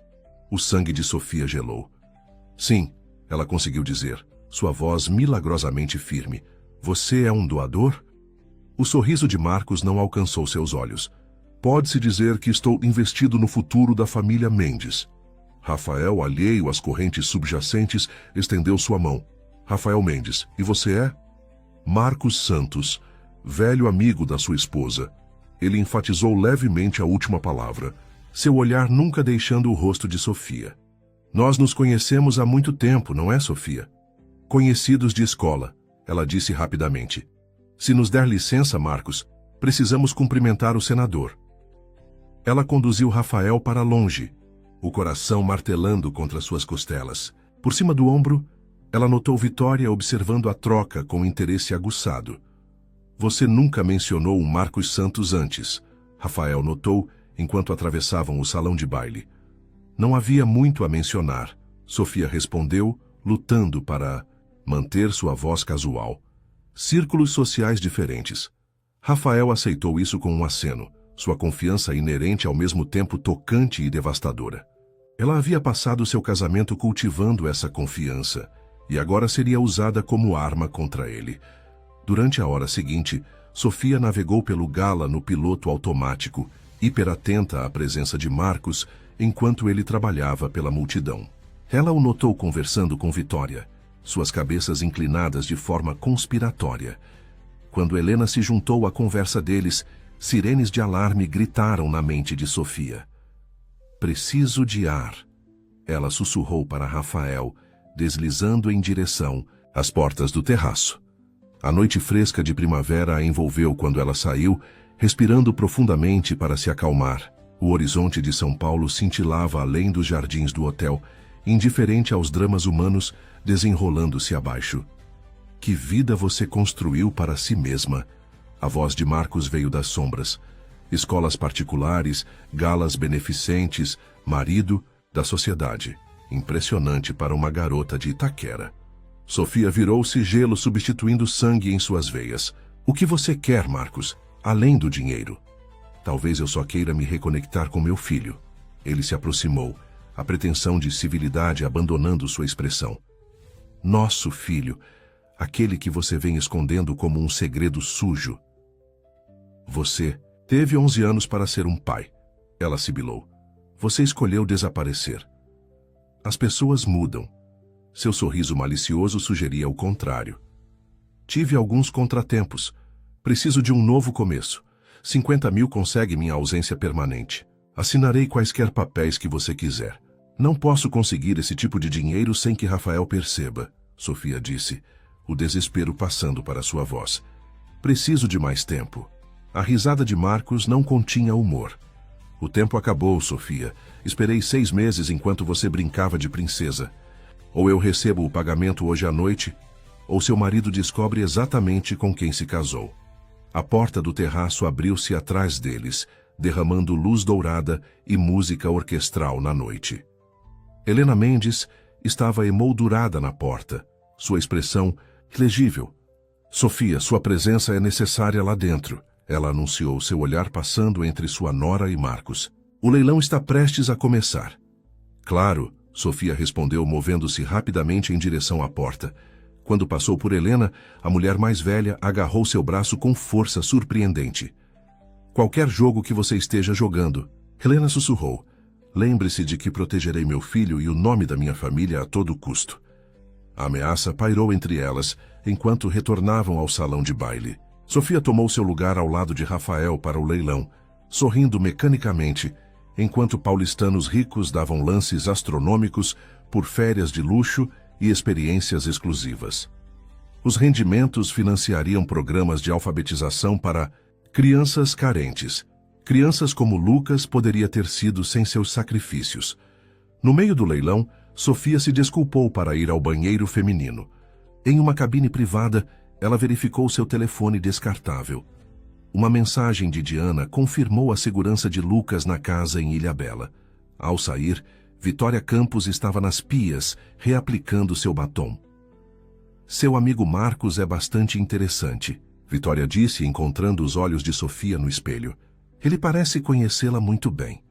O sangue de Sofia gelou. Sim, ela conseguiu dizer, sua voz milagrosamente firme. Você é um doador? O sorriso de Marcos não alcançou seus olhos. Pode-se dizer que estou investido no futuro da família Mendes. Rafael, alheio às correntes subjacentes, estendeu sua mão. Rafael Mendes, e você é? Marcos Santos, velho amigo da sua esposa. Ele enfatizou levemente a última palavra, seu olhar nunca deixando o rosto de Sofia. Nós nos conhecemos há muito tempo, não é, Sofia? Conhecidos de escola, ela disse rapidamente. Se nos der licença, Marcos, precisamos cumprimentar o senador. Ela conduziu Rafael para longe, o coração martelando contra suas costelas. Por cima do ombro, ela notou Vitória observando a troca com interesse aguçado. Você nunca mencionou o Marcos Santos antes, Rafael notou enquanto atravessavam o salão de baile. Não havia muito a mencionar, Sofia respondeu, lutando para manter sua voz casual. Círculos sociais diferentes. Rafael aceitou isso com um aceno, sua confiança inerente ao mesmo tempo tocante e devastadora. Ela havia passado seu casamento cultivando essa confiança, e agora seria usada como arma contra ele. Durante a hora seguinte, Sofia navegou pelo Gala no piloto automático, hiperatenta à presença de Marcos, enquanto ele trabalhava pela multidão. Ela o notou conversando com Vitória, suas cabeças inclinadas de forma conspiratória. Quando Helena se juntou à conversa deles, sirenes de alarme gritaram na mente de Sofia. Preciso de ar. Ela sussurrou para Rafael, deslizando em direção às portas do terraço. A noite fresca de primavera a envolveu quando ela saiu, respirando profundamente para se acalmar. O horizonte de São Paulo cintilava além dos jardins do hotel, indiferente aos dramas humanos desenrolando-se abaixo. Que vida você construiu para si mesma? A voz de Marcos veio das sombras. Escolas particulares, galas beneficentes, marido da sociedade. Impressionante para uma garota de Itaquera. Sofia virou-se, gelo substituindo sangue em suas veias. O que você quer, Marcos? Além do dinheiro. Talvez eu só queira me reconectar com meu filho. Ele se aproximou, a pretensão de civilidade abandonando sua expressão. Nosso filho, aquele que você vem escondendo como um segredo sujo. Você teve 11 anos para ser um pai. Ela sibilou. Você escolheu desaparecer. As pessoas mudam. Seu sorriso malicioso sugeria o contrário. Tive alguns contratempos. Preciso de um novo começo. 50 mil consegue minha ausência permanente. Assinarei quaisquer papéis que você quiser. Não posso conseguir esse tipo de dinheiro sem que Rafael perceba, Sofia disse. o desespero passando para sua voz. Preciso de mais tempo. A risada de Marcos não continha humor. O tempo acabou, Sofia. Esperei 6 meses enquanto você brincava de princesa. Ou eu recebo o pagamento hoje à noite, ou seu marido descobre exatamente com quem se casou. A porta do terraço abriu-se atrás deles, derramando luz dourada e música orquestral na noite. Helena Mendes estava emoldurada na porta, sua expressão ilegível. Sofia, sua presença é necessária lá dentro, ela anunciou, seu olhar passando entre sua nora e Marcos. O leilão está prestes a começar. Claro, Sofia respondeu, movendo-se rapidamente em direção à porta. Quando passou por Helena, a mulher mais velha agarrou seu braço com força surpreendente. Qualquer jogo que você esteja jogando, Helena sussurrou. Lembre-se de que protegerei meu filho e o nome da minha família a todo custo. A ameaça pairou entre elas, enquanto retornavam ao salão de baile. Sofia tomou seu lugar ao lado de Rafael para o leilão, sorrindo mecanicamente, enquanto paulistanos ricos davam lances astronômicos por férias de luxo e experiências exclusivas. Os rendimentos financiariam programas de alfabetização para crianças carentes. Crianças como Lucas poderia ter sido sem seus sacrifícios. No meio do leilão, Sofia se desculpou para ir ao banheiro feminino. Em uma cabine privada, ela verificou seu telefone descartável. Uma mensagem de Diana confirmou a segurança de Lucas na casa em Ilhabela. Ao sair, Vitória Campos estava nas pias, reaplicando seu batom. Seu amigo Marcos é bastante interessante, Vitória disse, encontrando os olhos de Sofia no espelho. Ele parece conhecê-la muito bem.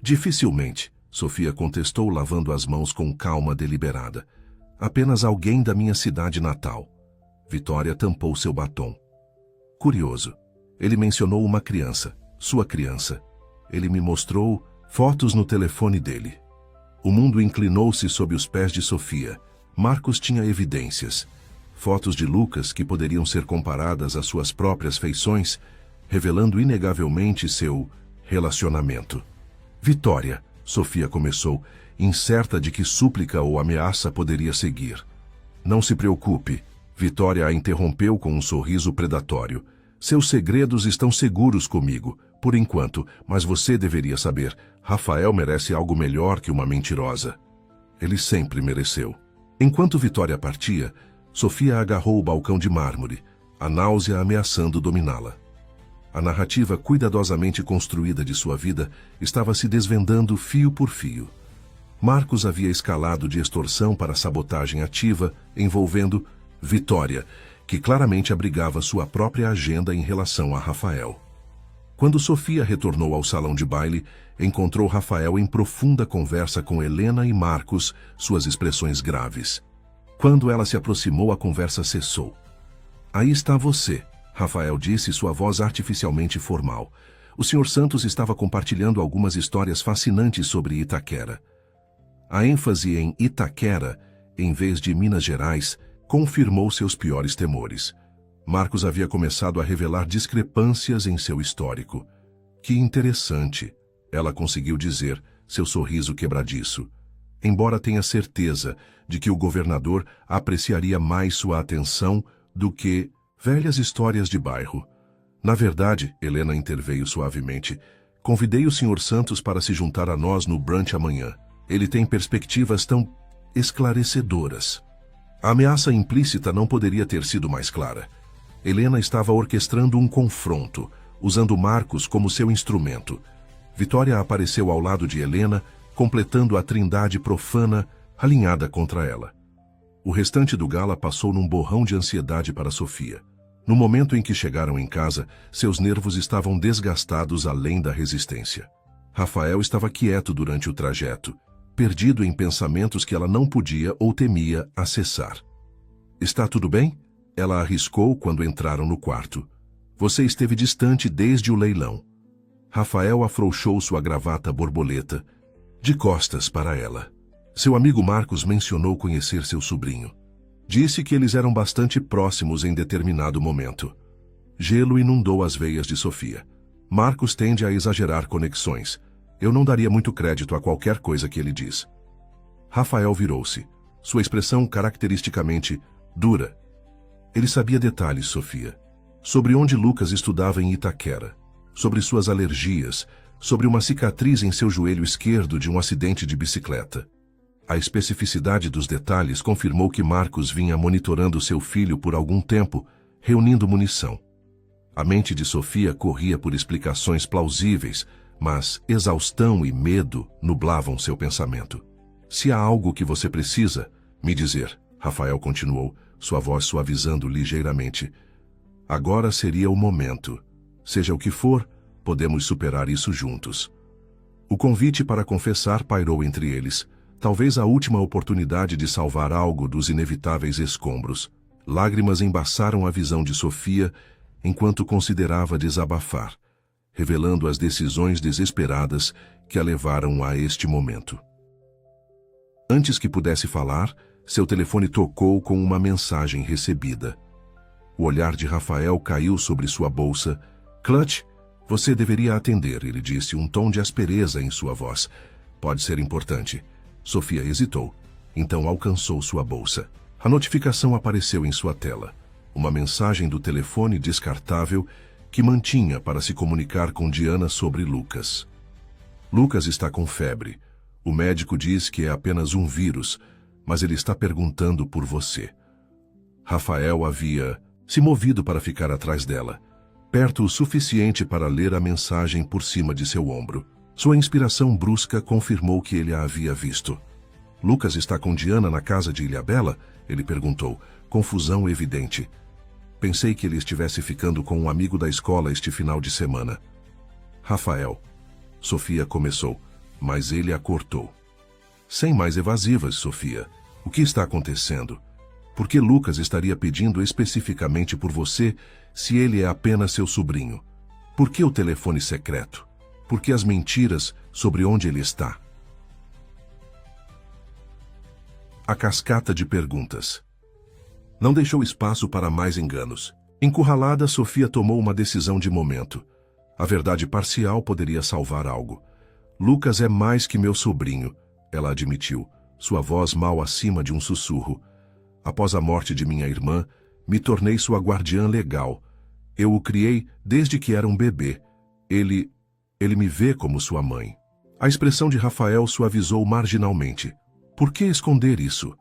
Dificilmente, Sofia contestou, lavando as mãos com calma deliberada. Apenas alguém da minha cidade natal. Vitória tampou seu batom. Curioso. Ele mencionou uma criança, sua criança. Ele me mostrou fotos no telefone dele. O mundo inclinou-se sob os pés de Sofia. Marcos tinha evidências. Fotos de Lucas que poderiam ser comparadas às suas próprias feições, revelando inegavelmente seu relacionamento. Vitória, Sofia começou, incerta de que súplica ou ameaça poderia seguir. Não se preocupe, Vitória a interrompeu com um sorriso predatório. Seus segredos estão seguros comigo, por enquanto, mas você deveria saber, Rafael merece algo melhor que uma mentirosa. Ele sempre mereceu. Enquanto Vitória partia, Sofia agarrou o balcão de mármore, a náusea ameaçando dominá-la. A narrativa cuidadosamente construída de sua vida estava se desvendando fio por fio. Marcos havia escalado de extorsão para sabotagem ativa, envolvendo Vitória, que claramente abrigava sua própria agenda em relação a Rafael. Quando Sofia retornou ao salão de baile, encontrou Rafael em profunda conversa com Helena e Marcos, suas expressões graves. Quando ela se aproximou, a conversa cessou. Aí está você, Rafael disse, sua voz artificialmente formal. O Sr. Santos estava compartilhando algumas histórias fascinantes sobre Itaquera. A ênfase em Itaquera, em vez de Minas Gerais, confirmou seus piores temores. Marcos havia começado a revelar discrepâncias em seu histórico. Que interessante, ela conseguiu dizer, seu sorriso quebradiço. Embora tenha certeza de que o governador apreciaria mais sua atenção do que velhas histórias de bairro. Na verdade, Helena interveio suavemente, convidei o Sr. Santos para se juntar a nós no brunch amanhã. Ele tem perspectivas tão esclarecedoras. A ameaça implícita não poderia ter sido mais clara. Helena estava orquestrando um confronto, usando Marcos como seu instrumento. Vitória apareceu ao lado de Helena, completando a trindade profana alinhada contra ela. O restante do gala passou num borrão de ansiedade para Sofia. No momento em que chegaram em casa, seus nervos estavam desgastados além da resistência. Rafael estava quieto durante o trajeto, perdido em pensamentos que ela não podia ou temia acessar. Está tudo bem? Ela arriscou quando entraram no quarto. Você esteve distante desde o leilão. Rafael afrouxou sua gravata borboleta, de costas para ela. Seu amigo Marcos mencionou conhecer seu sobrinho. Disse que eles eram bastante próximos em determinado momento. Gelo inundou as veias de Sofia. Marcos tende a exagerar conexões. Eu não daria muito crédito a qualquer coisa que ele diz. Rafael virou-se. Sua expressão caracteristicamente dura. Ele sabia detalhes, Sofia. Sobre onde Lucas estudava em Itaquera. Sobre suas alergias. Sobre uma cicatriz em seu joelho esquerdo de um acidente de bicicleta. A especificidade dos detalhes confirmou que Marcos vinha monitorando seu filho por algum tempo, reunindo munição. A mente de Sofia corria por explicações plausíveis, mas exaustão e medo nublavam seu pensamento. Se há algo que você precisa, me dizer, Rafael continuou, sua voz suavizando ligeiramente. Agora seria o momento. Seja o que for, podemos superar isso juntos. O convite para confessar pairou entre eles, talvez a última oportunidade de salvar algo dos inevitáveis escombros. Lágrimas embaçaram a visão de Sofia enquanto considerava desabafar, revelando as decisões desesperadas que a levaram a este momento. Antes que pudesse falar, seu telefone tocou com uma mensagem recebida. O olhar de Rafael caiu sobre sua bolsa. Clutch, você deveria atender, ele disse, um tom de aspereza em sua voz. Pode ser importante. Sofia hesitou, então alcançou sua bolsa. A notificação apareceu em sua tela. Uma mensagem do telefone descartável que mantinha para se comunicar com Diana sobre Lucas. Lucas está com febre. O médico diz que é apenas um vírus, mas ele está perguntando por você. Rafael havia se movido para ficar atrás dela, perto o suficiente para ler a mensagem por cima de seu ombro. Sua inspiração brusca confirmou que ele a havia visto. Lucas está com Diana na casa de Ilhabela? Ele perguntou, confusão evidente. Pensei que ele estivesse ficando com um amigo da escola este final de semana. Rafael. Sofia começou, mas ele a cortou. Sem mais evasivas, Sofia. O que está acontecendo? Por que Lucas estaria pedindo especificamente por você se ele é apenas seu sobrinho? Por que o telefone secreto? Por que as mentiras sobre onde ele está? A cascata de perguntas. Não deixou espaço para mais enganos. Encurralada, Sofia tomou uma decisão de momento. A verdade parcial poderia salvar algo. Lucas é mais que meu sobrinho, ela admitiu, sua voz mal acima de um sussurro. Após a morte de minha irmã, me tornei sua guardiã legal. Eu o criei desde que era um bebê. Ele me vê como sua mãe. A expressão de Rafael suavizou marginalmente. Por que esconder isso?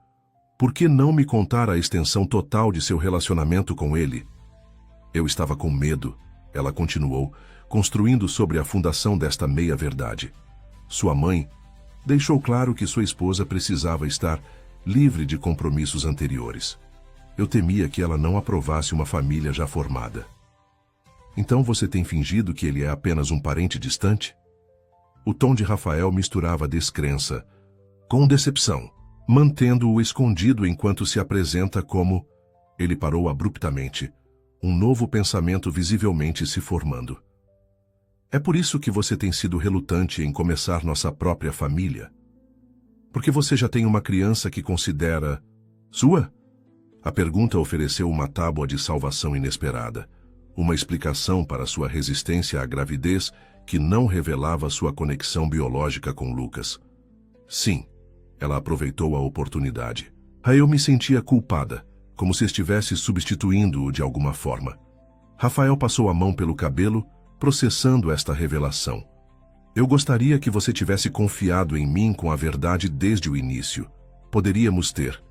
Por que não me contar a extensão total de seu relacionamento com ele? Eu estava com medo, ela continuou, construindo sobre a fundação desta meia-verdade. Sua mãe deixou claro que sua esposa precisava estar livre de compromissos anteriores. Eu temia que ela não aprovasse uma família já formada. Então você tem fingido que ele é apenas um parente distante? O tom de Rafael misturava descrença com decepção, mantendo-o escondido enquanto se apresenta como... Ele parou abruptamente, um novo pensamento visivelmente se formando. É por isso que você tem sido relutante em começar nossa própria família? Porque você já tem uma criança que considera... sua? A pergunta ofereceu uma tábua de salvação inesperada, uma explicação para sua resistência à gravidez que não revelava sua conexão biológica com Lucas. Sim, ela aproveitou a oportunidade. Eu me sentia culpada, como se estivesse substituindo-o de alguma forma. Rafael passou a mão pelo cabelo, processando esta revelação. Eu gostaria que você tivesse confiado em mim com a verdade desde o início. Poderíamos ter.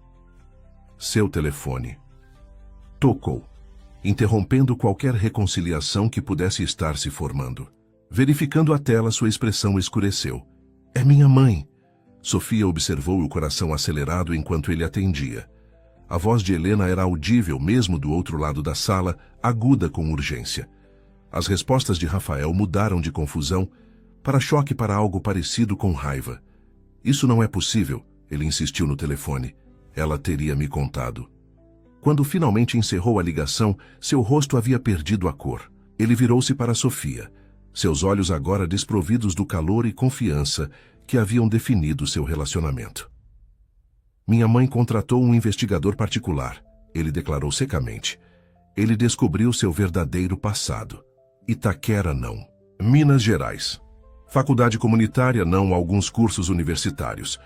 Seu telefone. Tocou, interrompendo qualquer reconciliação que pudesse estar se formando. Verificando a tela, sua expressão escureceu. É minha mãe. Sofia observou o coração acelerado enquanto ele atendia. A voz de Helena era audível mesmo do outro lado da sala, aguda com urgência. As respostas de Rafael mudaram de confusão para choque para algo parecido com raiva. Isso não é possível, ele insistiu no telefone. Ela teria me contado. Quando finalmente encerrou a ligação, seu rosto havia perdido a cor. Ele virou-se para Sofia, seus olhos agora desprovidos do calor e confiança que haviam definido seu relacionamento. Minha mãe contratou um investigador particular, ele declarou secamente. Ele descobriu seu verdadeiro passado. Itaquera não. Minas Gerais. Faculdade comunitária não, alguns cursos universitários.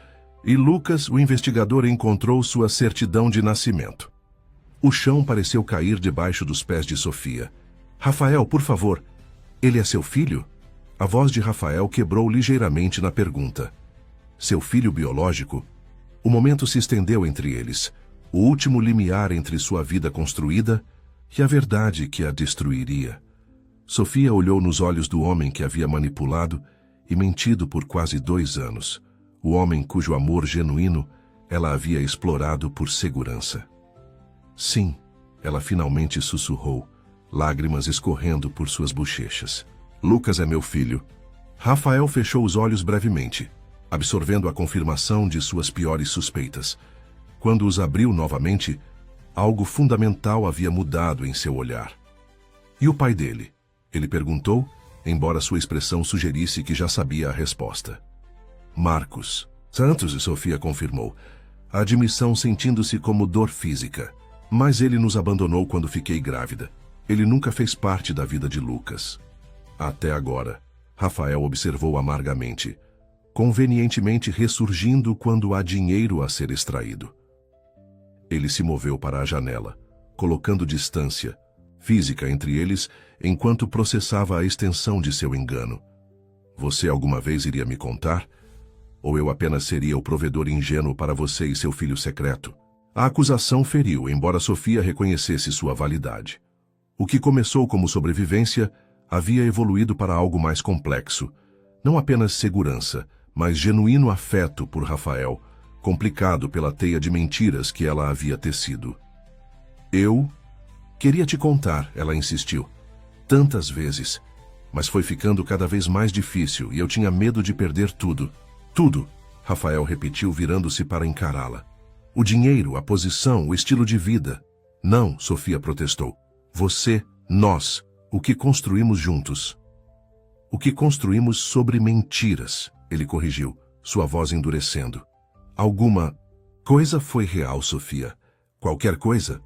E Lucas, o investigador, encontrou sua certidão de nascimento. O chão pareceu cair debaixo dos pés de Sofia. Rafael, por favor, ele é seu filho? A voz de Rafael quebrou ligeiramente na pergunta. Seu filho biológico? O momento se estendeu entre eles, o último limiar entre sua vida construída e a verdade que a destruiria. Sofia olhou nos olhos do homem que havia manipulado e mentido por quase 2 anos, o homem cujo amor genuíno ela havia explorado por segurança. Sim, ela finalmente sussurrou, lágrimas escorrendo por suas bochechas. Lucas é meu filho. Rafael fechou os olhos brevemente, absorvendo a confirmação de suas piores suspeitas. Quando os abriu novamente, algo fundamental havia mudado em seu olhar. E o pai dele? Ele perguntou, embora sua expressão sugerisse que já sabia a resposta. Marcos. Santos, e Sofia confirmou, a admissão sentindo-se como dor física. Mas ele nos abandonou quando fiquei grávida. Ele nunca fez parte da vida de Lucas. Até agora, Rafael observou amargamente, convenientemente ressurgindo quando há dinheiro a ser extraído. Ele se moveu para a janela, colocando distância física entre eles enquanto processava a extensão de seu engano. Você alguma vez iria me contar? Ou eu apenas seria o provedor ingênuo para você e seu filho secreto? A acusação feriu, embora Sofia reconhecesse sua validade. O que começou como sobrevivência havia evoluído para algo mais complexo. Não apenas segurança, mas genuíno afeto por Rafael, complicado pela teia de mentiras que ela havia tecido. Eu queria te contar, ela insistiu, tantas vezes, mas foi ficando cada vez mais difícil e eu tinha medo de perder tudo. Tudo, Rafael repetiu virando-se para encará-la. O dinheiro, a posição, o estilo de vida. Não, Sofia protestou. Você, nós, o que construímos juntos. O que construímos sobre mentiras, ele corrigiu, sua voz endurecendo. Alguma coisa foi real, Sofia. Qualquer coisa?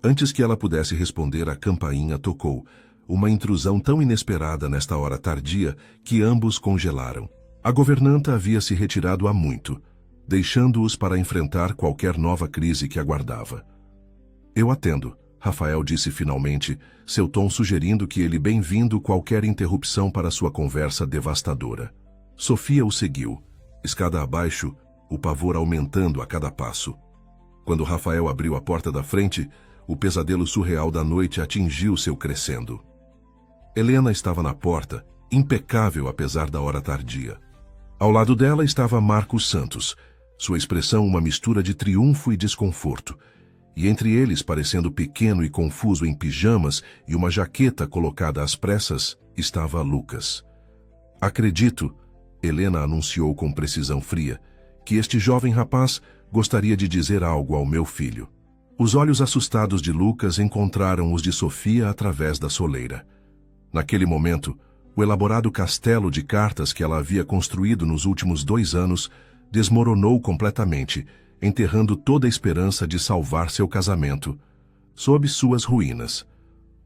Antes que ela pudesse responder, a campainha tocou, uma intrusão tão inesperada nesta hora tardia que ambos congelaram. A governanta havia se retirado há muito, deixando-os para enfrentar qualquer nova crise que aguardava. Eu atendo, Rafael disse finalmente, seu tom sugerindo que ele bem-vindo qualquer interrupção para sua conversa devastadora. Sofia o seguiu, escada abaixo, o pavor aumentando a cada passo. Quando Rafael abriu a porta da frente, o pesadelo surreal da noite atingiu seu crescendo. Helena estava na porta, impecável apesar da hora tardia. Ao lado dela estava Marcos Santos, sua expressão uma mistura de triunfo e desconforto, e entre eles, parecendo pequeno e confuso em pijamas e uma jaqueta colocada às pressas, estava Lucas. Acredito, Helena anunciou com precisão fria, que este jovem rapaz gostaria de dizer algo ao meu filho. Os olhos assustados de Lucas encontraram os de Sofia através da soleira. Naquele momento, o elaborado castelo de cartas que ela havia construído nos últimos 2 anos desmoronou completamente, enterrando toda a esperança de salvar seu casamento, sob suas ruínas.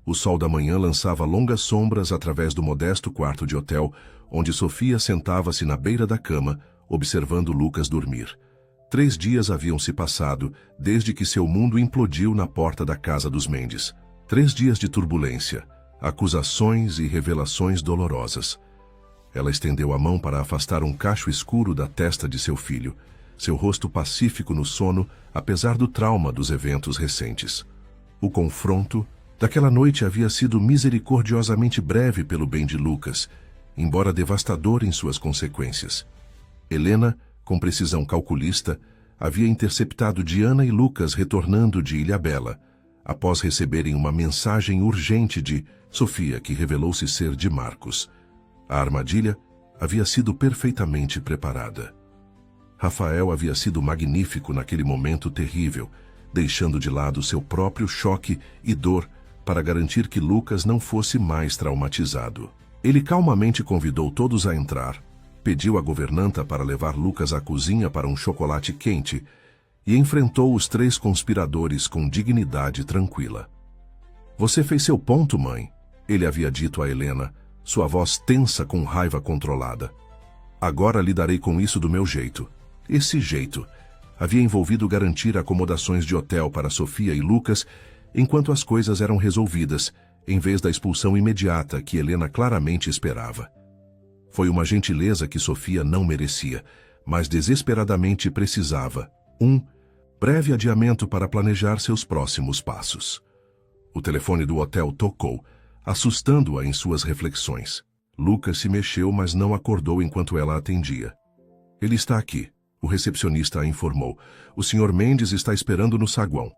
O sol da manhã lançava longas sombras através do modesto quarto de hotel, onde Sofia sentava-se na beira da cama, observando Lucas dormir. 3 dias haviam se passado, desde que seu mundo implodiu na porta da casa dos Mendes. 3 dias de turbulência, acusações e revelações dolorosas. Ela estendeu a mão para afastar um cacho escuro da testa de seu filho, seu rosto pacífico no sono, apesar do trauma dos eventos recentes. O confronto daquela noite havia sido misericordiosamente breve pelo bem de Lucas, embora devastador em suas consequências. Helena, com precisão calculista, havia interceptado Diana e Lucas retornando de Ilhabela, após receberem uma mensagem urgente de Sofia, que revelou-se ser de Marcos. A armadilha havia sido perfeitamente preparada. Rafael havia sido magnífico naquele momento terrível, deixando de lado seu próprio choque e dor para garantir que Lucas não fosse mais traumatizado. Ele calmamente convidou todos a entrar, pediu à governanta para levar Lucas à cozinha para um chocolate quente e enfrentou os 3 conspiradores com dignidade tranquila. Você fez seu ponto, mãe, ele havia dito a Helena, sua voz tensa com raiva controlada. Agora lidarei com isso do meu jeito. Esse jeito. havia envolvido garantir acomodações de hotel para Sofia e Lucas enquanto as coisas eram resolvidas, em vez da expulsão imediata que Helena claramente esperava. Foi uma gentileza que Sofia não merecia, mas desesperadamente precisava. Breve adiamento para planejar seus próximos passos. O telefone do hotel tocou, assustando-a em suas reflexões. Lucas se mexeu, mas não acordou enquanto ela atendia. Ele está aqui, o recepcionista a informou. O Sr. Mendes está esperando no saguão.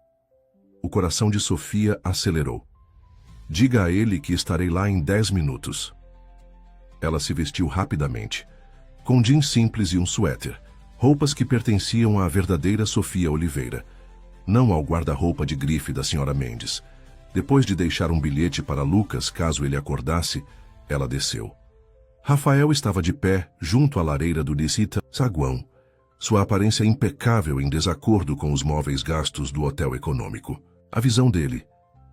O coração de Sofia acelerou. Diga a ele que estarei lá em 10 minutos. Ela se vestiu rapidamente, com jeans simples e um suéter, roupas que pertenciam à verdadeira Sofia Oliveira, não ao guarda-roupa de grife da Sra. Mendes. Depois de deixar um bilhete para Lucas caso ele acordasse, ela desceu. Rafael estava de pé junto à lareira do Licita saguão, sua aparência impecável em desacordo com os móveis gastos do hotel econômico. A visão dele,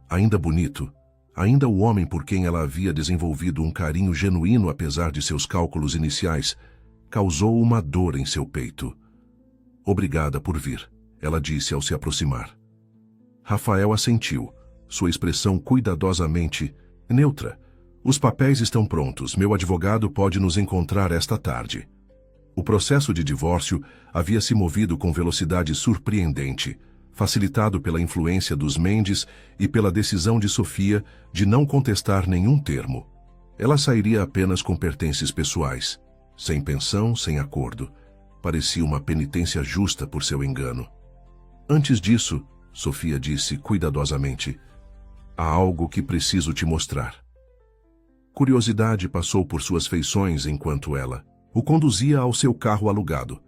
ainda bonito, ainda o homem por quem ela havia desenvolvido um carinho genuíno apesar de seus cálculos iniciais, causou uma dor em seu peito. Obrigada por vir, ela disse ao se aproximar. Rafael assentiu, sua expressão cuidadosamente neutra. Os papéis estão prontos, meu advogado pode nos encontrar esta tarde. O processo de divórcio havia se movido com velocidade surpreendente, facilitado pela influência dos Mendes e pela decisão de Sofia de não contestar nenhum termo. Ela sairia apenas com pertences pessoais, sem pensão, sem acordo. Parecia uma penitência justa por seu engano. Antes disso, Sofia disse cuidadosamente, há algo que preciso te mostrar. Curiosidade passou por suas feições enquanto ela o conduzia ao seu carro alugado.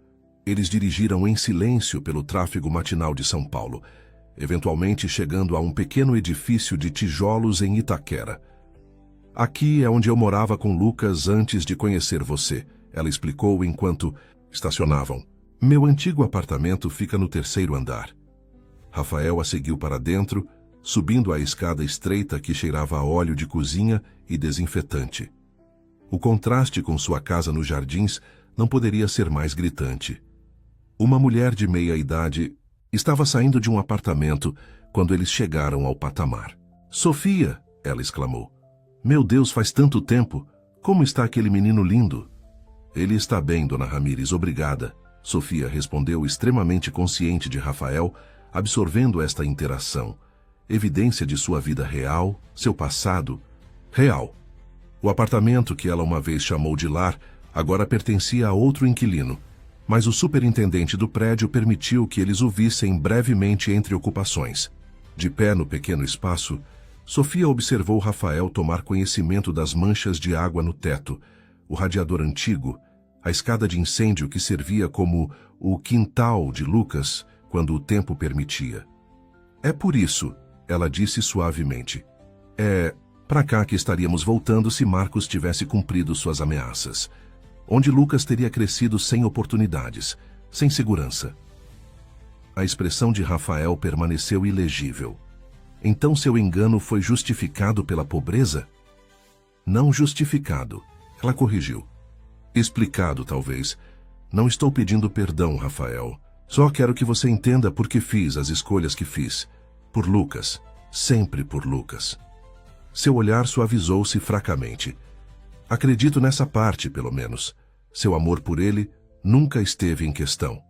Eles dirigiram em silêncio pelo tráfego matinal de São Paulo, eventualmente chegando a um pequeno edifício de tijolos em Itaquera. Aqui é onde eu morava com Lucas antes de conhecer você, ela explicou enquanto estacionavam. Meu antigo apartamento fica no 3º andar. Rafael a seguiu para dentro, subindo a escada estreita que cheirava a óleo de cozinha e desinfetante. O contraste com sua casa nos jardins não poderia ser mais gritante. Uma mulher de meia-idade estava saindo de um apartamento quando eles chegaram ao patamar. Sofia, ela exclamou. Meu Deus, faz tanto tempo! Como está aquele menino lindo? Ele está bem, Dona Ramírez, obrigada. Sofia respondeu extremamente consciente de Rafael, absorvendo esta interação. Evidência de sua vida real, seu passado real. O apartamento que ela uma vez chamou de lar agora pertencia a outro inquilino, mas o superintendente do prédio permitiu que eles o vissem brevemente entre ocupações. De pé no pequeno espaço, Sofia observou Rafael tomar conhecimento das manchas de água no teto, o radiador antigo, a escada de incêndio que servia como o quintal de Lucas quando o tempo permitia. É por isso, ela disse suavemente. É para cá que estaríamos voltando se Marcos tivesse cumprido suas ameaças. Onde Lucas teria crescido sem oportunidades, sem segurança. A expressão de Rafael permaneceu ilegível. Então seu engano foi justificado pela pobreza? Não justificado, ela corrigiu. Explicado, talvez. Não estou pedindo perdão, Rafael. Só quero que você entenda por que fiz as escolhas que fiz. Por Lucas. Sempre por Lucas. Seu olhar suavizou-se fracamente. Acredito nessa parte, pelo menos. Seu amor por ele nunca esteve em questão.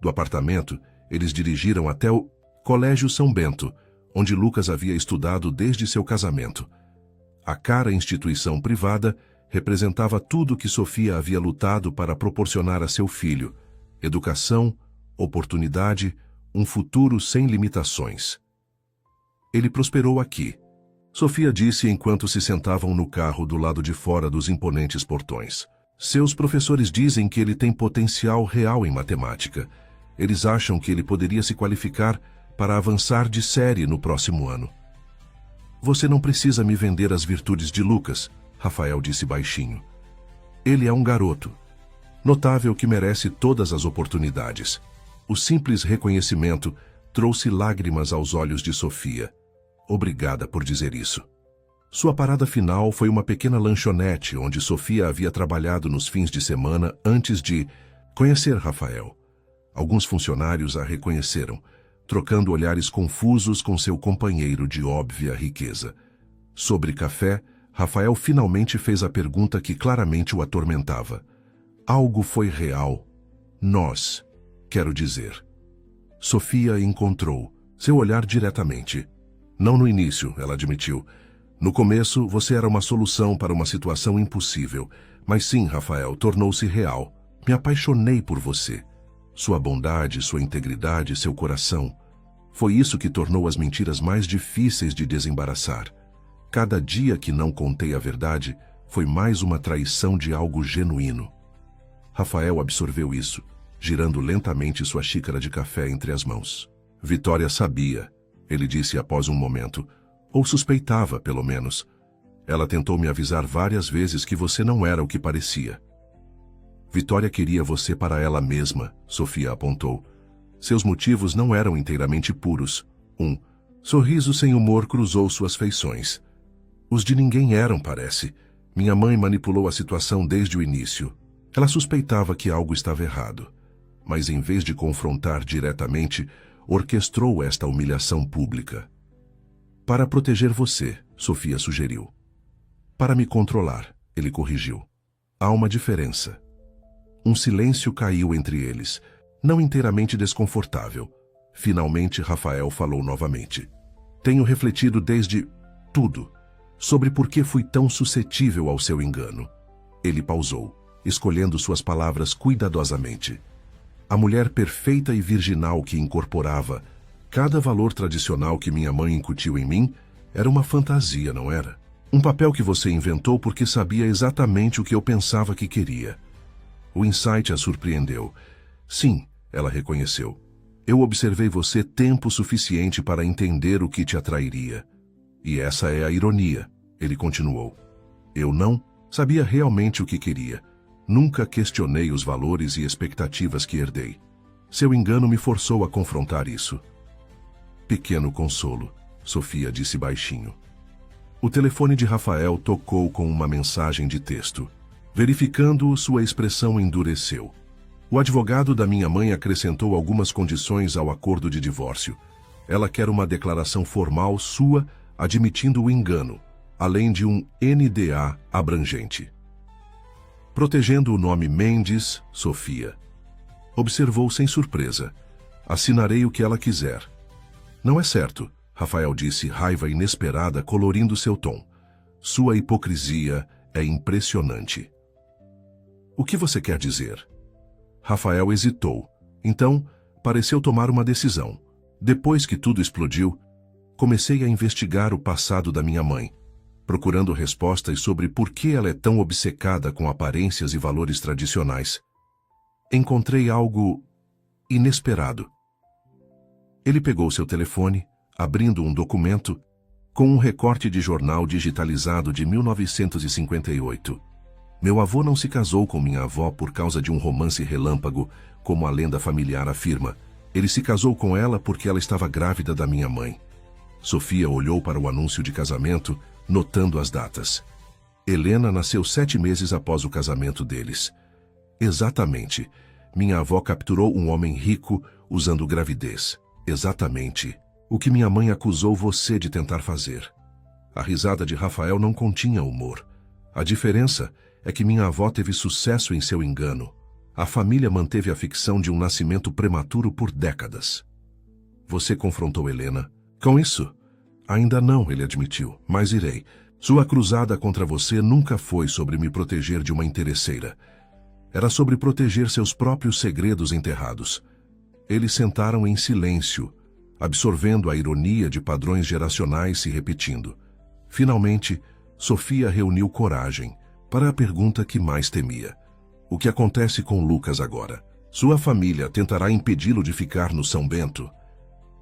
Do apartamento, eles dirigiram até o Colégio São Bento, onde Lucas havia estudado desde seu casamento. A cara instituição privada representava tudo que Sofia havia lutado para proporcionar a seu filho: educação, oportunidade, um futuro sem limitações. Ele prosperou aqui, Sofia disse enquanto se sentavam no carro do lado de fora dos imponentes portões. Seus professores dizem que ele tem potencial real em matemática. Eles acham que ele poderia se qualificar para avançar de série no próximo ano. Você não precisa me vender as virtudes de Lucas, Rafael disse baixinho. Ele é um garoto, notável que merece todas as oportunidades. O simples reconhecimento trouxe lágrimas aos olhos de Sofia. Obrigada por dizer isso. Sua parada final foi uma pequena lanchonete onde Sofia havia trabalhado nos fins de semana antes de conhecer Rafael. Alguns funcionários a reconheceram, trocando olhares confusos com seu companheiro de óbvia riqueza. Sobre café, Rafael finalmente fez a pergunta que claramente o atormentava. Algo foi real. Nós, quero dizer. Sofia encontrou seu olhar diretamente. Não no início, ela admitiu. No começo, você era uma solução para uma situação impossível. Mas sim, Rafael, tornou-se real. Me apaixonei por você. Sua bondade, sua integridade, seu coração. Foi isso que tornou as mentiras mais difíceis de desembaraçar. Cada dia que não contei a verdade foi mais uma traição de algo genuíno. Rafael absorveu isso, girando lentamente sua xícara de café entre as mãos. Vitória sabia, ele disse após um momento, ou suspeitava, pelo menos. Ela tentou me avisar várias vezes que você não era o que parecia. Vitória queria você para ela mesma, Sofia apontou. Seus motivos não eram inteiramente puros. Um sorriso sem humor cruzou suas feições. Os de ninguém eram, parece. Minha mãe manipulou a situação desde o início. Ela suspeitava que algo estava errado. Mas em vez de confrontar diretamente, orquestrou esta humilhação pública. Para proteger você, Sofia sugeriu. Para me controlar, ele corrigiu. Há uma diferença. Um silêncio caiu entre eles, não inteiramente desconfortável. Finalmente, Rafael falou novamente. Tenho refletido desde tudo sobre por que fui tão suscetível ao seu engano. Ele pausou, escolhendo suas palavras cuidadosamente. A mulher perfeita e virginal que incorporava cada valor tradicional que minha mãe incutiu em mim era uma fantasia, não era? Um papel que você inventou porque sabia exatamente o que eu pensava que queria. O insight a surpreendeu. Sim, ela reconheceu. Eu observei você tempo suficiente para entender o que te atrairia. E essa é a ironia, ele continuou. Eu não sabia realmente o que queria. Nunca questionei os valores e expectativas que herdei. Seu engano me forçou a confrontar isso. Pequeno consolo, Sofia disse baixinho. O telefone de Rafael tocou com uma mensagem de texto. Verificando-o, sua expressão endureceu. O advogado da minha mãe acrescentou algumas condições ao acordo de divórcio. Ela quer uma declaração formal sua admitindo o engano, além de um NDA abrangente. Protegendo o nome Mendes, Sofia. Observou sem surpresa. Assinarei o que ela quiser. Não é certo, Rafael disse, raiva inesperada colorindo seu tom. Sua hipocrisia é impressionante. O que você quer dizer? Rafael hesitou. Então, pareceu tomar uma decisão. Depois que tudo explodiu, comecei a investigar o passado da minha mãe, procurando respostas sobre por que ela é tão obcecada com aparências e valores tradicionais. Encontrei algo inesperado. Ele pegou seu telefone, abrindo um documento com um recorte de jornal digitalizado de 1958. Meu avô não se casou com minha avó por causa de um romance relâmpago, como a lenda familiar afirma. Ele se casou com ela porque ela estava grávida da minha mãe. Sofia olhou para o anúncio de casamento, notando as datas. Helena nasceu 7 meses após o casamento deles. Exatamente. Minha avó capturou um homem rico usando gravidez. Exatamente. O que minha mãe acusou você de tentar fazer. A risada de Rafael não continha humor. A diferença é que minha avó teve sucesso em seu engano. A família manteve a ficção de um nascimento prematuro por décadas. Você confrontou Helena com isso? Ainda não, ele admitiu, mas irei. Sua cruzada contra você nunca foi sobre me proteger de uma interesseira. Era sobre proteger seus próprios segredos enterrados. Eles sentaram em silêncio, absorvendo a ironia de padrões geracionais se repetindo. Finalmente, Sofia reuniu coragem para a pergunta que mais temia. O que acontece com Lucas agora? Sua família tentará impedi-lo de ficar no São Bento?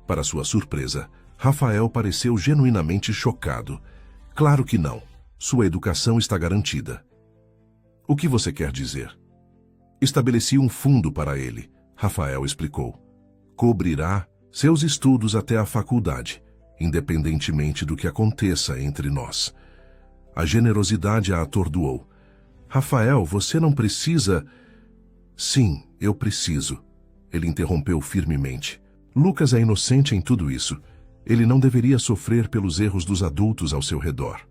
Para sua surpresa, Rafael pareceu genuinamente chocado. Claro que não. Sua educação está garantida. O que você quer dizer? Estabeleci um fundo para ele, Rafael explicou. Cobrirá seus estudos até a faculdade, independentemente do que aconteça entre nós. A generosidade a atordoou. Rafael, você não precisa... Sim, eu preciso. Ele interrompeu firmemente. Lucas é inocente em tudo isso. Ele não deveria sofrer pelos erros dos adultos ao seu redor.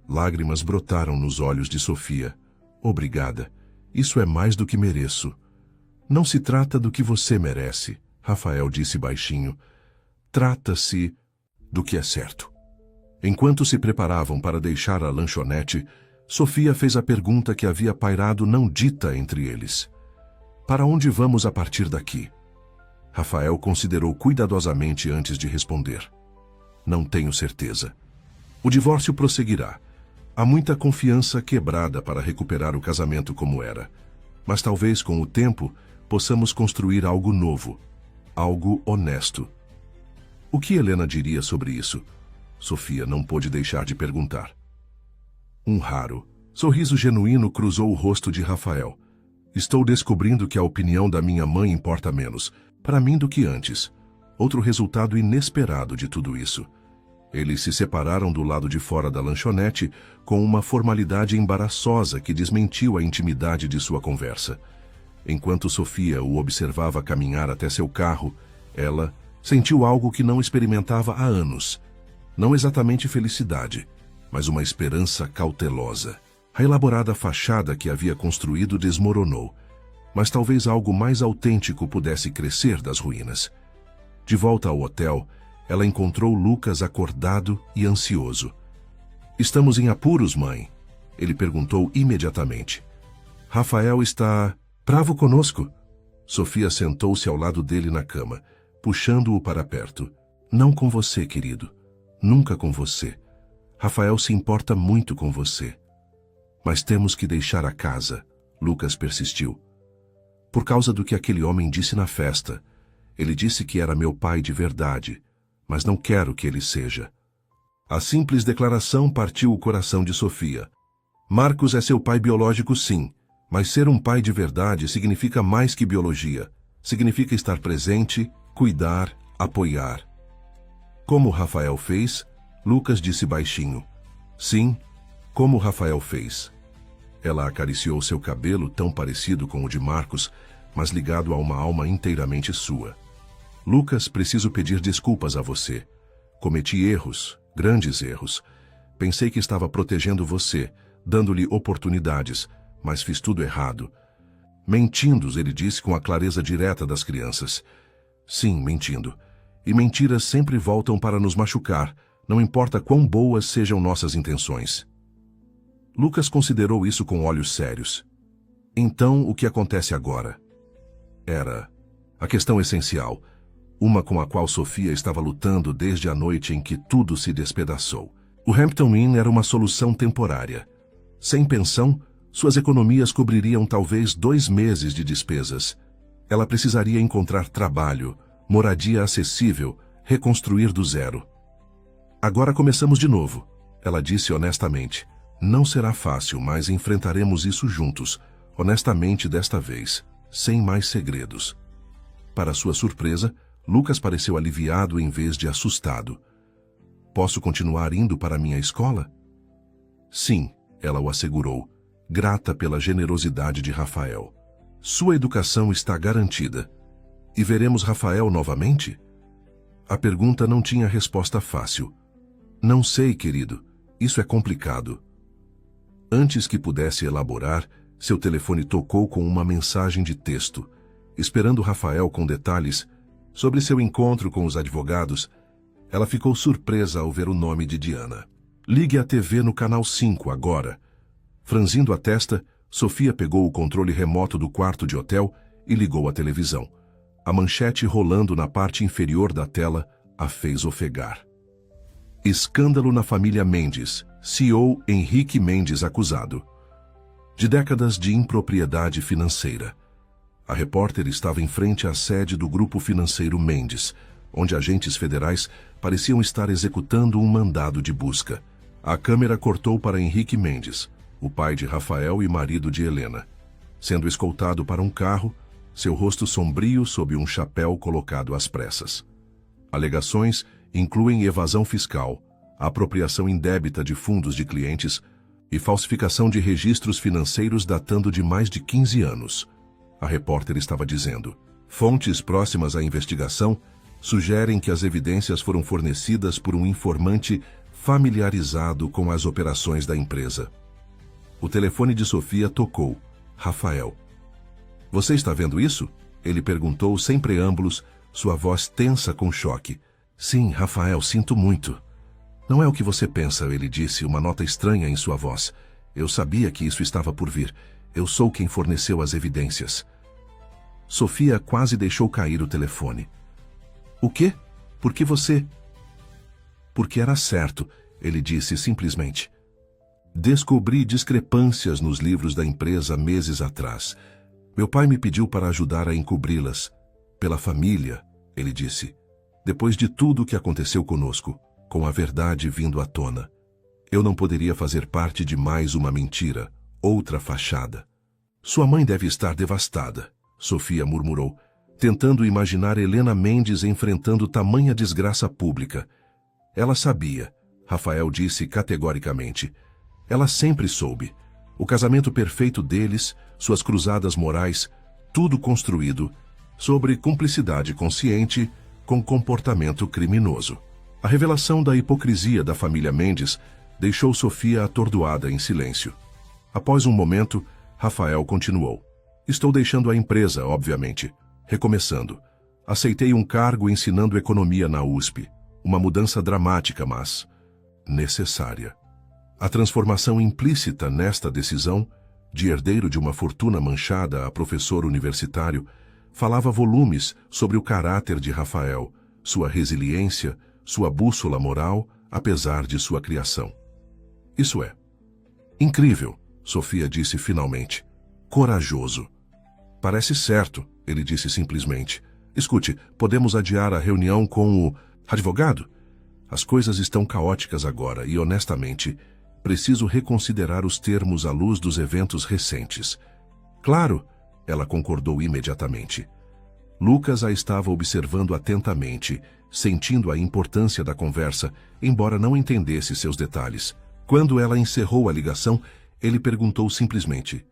Lágrimas brotaram nos olhos de Sofia. Obrigada. Isso é mais do que mereço. Não se trata do que você merece, Rafael disse baixinho. Trata-se do que é certo. Enquanto se preparavam para deixar a lanchonete, Sofia fez a pergunta que havia pairado não dita entre eles. Para onde vamos a partir daqui? Rafael considerou cuidadosamente antes de responder. Não tenho certeza. O divórcio prosseguirá. Há muita confiança quebrada para recuperar o casamento como era. Mas talvez com o tempo possamos construir algo novo, algo honesto. O que Helena diria sobre isso? Sofia não pôde deixar de perguntar. Um raro sorriso genuíno cruzou o rosto de Rafael. Estou descobrindo que a opinião da minha mãe importa menos para mim do que antes. Outro resultado inesperado de tudo isso. Eles se separaram do lado de fora da lanchonete com uma formalidade embaraçosa que desmentiu a intimidade de sua conversa. Enquanto Sofia o observava caminhar até seu carro, ela sentiu algo que não experimentava há anos. Não exatamente felicidade, mas uma esperança cautelosa. A elaborada fachada que havia construído desmoronou, mas talvez algo mais autêntico pudesse crescer das ruínas. De volta ao hotel, ela encontrou Lucas acordado e ansioso. Estamos em apuros, mãe? Ele perguntou imediatamente. Rafael está bravo conosco? Sofia sentou-se ao lado dele na cama, puxando-o para perto. Não com você, querido. Nunca com você. Rafael se importa muito com você. Mas temos que deixar a casa, Lucas persistiu. Por causa do que aquele homem disse na festa. Ele disse que era meu pai de verdade, mas não quero que ele seja. A simples declaração partiu o coração de Sofia. Marcos é seu pai biológico, sim, mas ser um pai de verdade significa mais que biologia. Significa estar presente, cuidar, apoiar. Como Rafael fez, Lucas disse baixinho. Sim, como Rafael fez. Ela acariciou seu cabelo tão parecido com o de Marcos, mas ligado a uma alma inteiramente sua. Lucas, preciso pedir desculpas a você. Cometi erros, grandes erros. Pensei que estava protegendo você, dando-lhe oportunidades, mas fiz tudo errado. Mentindo, ele disse com a clareza direta das crianças. Sim, mentindo. E mentiras sempre voltam para nos machucar, não importa quão boas sejam nossas intenções. Lucas considerou isso com olhos sérios. Então, o que acontece agora? Era a questão essencial, uma com a qual Sofia estava lutando desde a noite em que tudo se despedaçou. O Hampton Inn era uma solução temporária. Sem pensão, suas economias cobririam talvez 2 meses de despesas. Ela precisaria encontrar trabalho, moradia acessível, reconstruir do zero. Agora começamos de novo, ela disse honestamente. Não será fácil, mas enfrentaremos isso juntos, honestamente desta vez, sem mais segredos. Para sua surpresa, Lucas pareceu aliviado em vez de assustado. Posso continuar indo para minha escola? Sim, ela o assegurou, grata pela generosidade de Rafael. Sua educação está garantida. E veremos Rafael novamente? A pergunta não tinha resposta fácil. Não sei, querido. Isso é complicado. Antes que pudesse elaborar, seu telefone tocou com uma mensagem de texto. Esperando Rafael com detalhes sobre seu encontro com os advogados, ela ficou surpresa ao ver o nome de Diana. Ligue a TV no canal 5 agora. Franzindo a testa, Sofia pegou o controle remoto do quarto de hotel e ligou a televisão. A manchete rolando na parte inferior da tela a fez ofegar. Escândalo na família Mendes. CEO Henrique Mendes acusado. De décadas de impropriedade financeira. A repórter estava em frente à sede do grupo financeiro Mendes, onde agentes federais pareciam estar executando um mandado de busca. A câmera cortou para Henrique Mendes, o pai de Rafael e marido de Helena. Sendo escoltado para um carro, seu rosto sombrio sob um chapéu colocado às pressas. Alegações incluem evasão fiscal, apropriação indébita de fundos de clientes e falsificação de registros financeiros datando de mais de 15 anos. A repórter estava dizendo. Fontes próximas à investigação sugerem que as evidências foram fornecidas por um informante familiarizado com as operações da empresa. O telefone de Sofia tocou. Rafael. Você está vendo isso? Ele perguntou sem preâmbulos, sua voz tensa com choque. Sim, Rafael, sinto muito. Não é o que você pensa, ele disse, uma nota estranha em sua voz. Eu sabia que isso estava por vir. Eu sou quem forneceu as evidências. Sofia quase deixou cair o telefone. O quê? Por que você... Porque era certo, ele disse simplesmente. Descobri discrepâncias nos livros da empresa meses atrás. Meu pai me pediu para ajudar a encobri-las. Pela família, ele disse. Depois de tudo o que aconteceu conosco, com a verdade vindo à tona. Eu não poderia fazer parte de mais uma mentira, outra fachada. Sua mãe deve estar devastada, Sofia murmurou, tentando imaginar Helena Mendes enfrentando tamanha desgraça pública. Ela sabia, Rafael disse categoricamente. Ela sempre soube. O casamento perfeito deles, suas cruzadas morais, tudo construído sobre cumplicidade consciente com comportamento criminoso. A revelação da hipocrisia da família Mendes deixou Sofia atordoada em silêncio. Após um momento, Rafael continuou. Estou deixando a empresa, obviamente. Recomeçando. Aceitei um cargo ensinando economia na USP. Uma mudança dramática, mas necessária. A transformação implícita nesta decisão, de herdeiro de uma fortuna manchada a professor universitário, falava volumes sobre o caráter de Rafael, sua resiliência, sua bússola moral, apesar de sua criação. Isso é. Incrível, Sofia disse finalmente. Corajoso. Parece certo, ele disse simplesmente. Escute, podemos adiar a reunião com o advogado? As coisas estão caóticas agora e, honestamente, preciso reconsiderar os termos à luz dos eventos recentes. Claro, ela concordou imediatamente. Lucas a estava observando atentamente, sentindo a importância da conversa, embora não entendesse seus detalhes. Quando ela encerrou a ligação, ele perguntou simplesmente.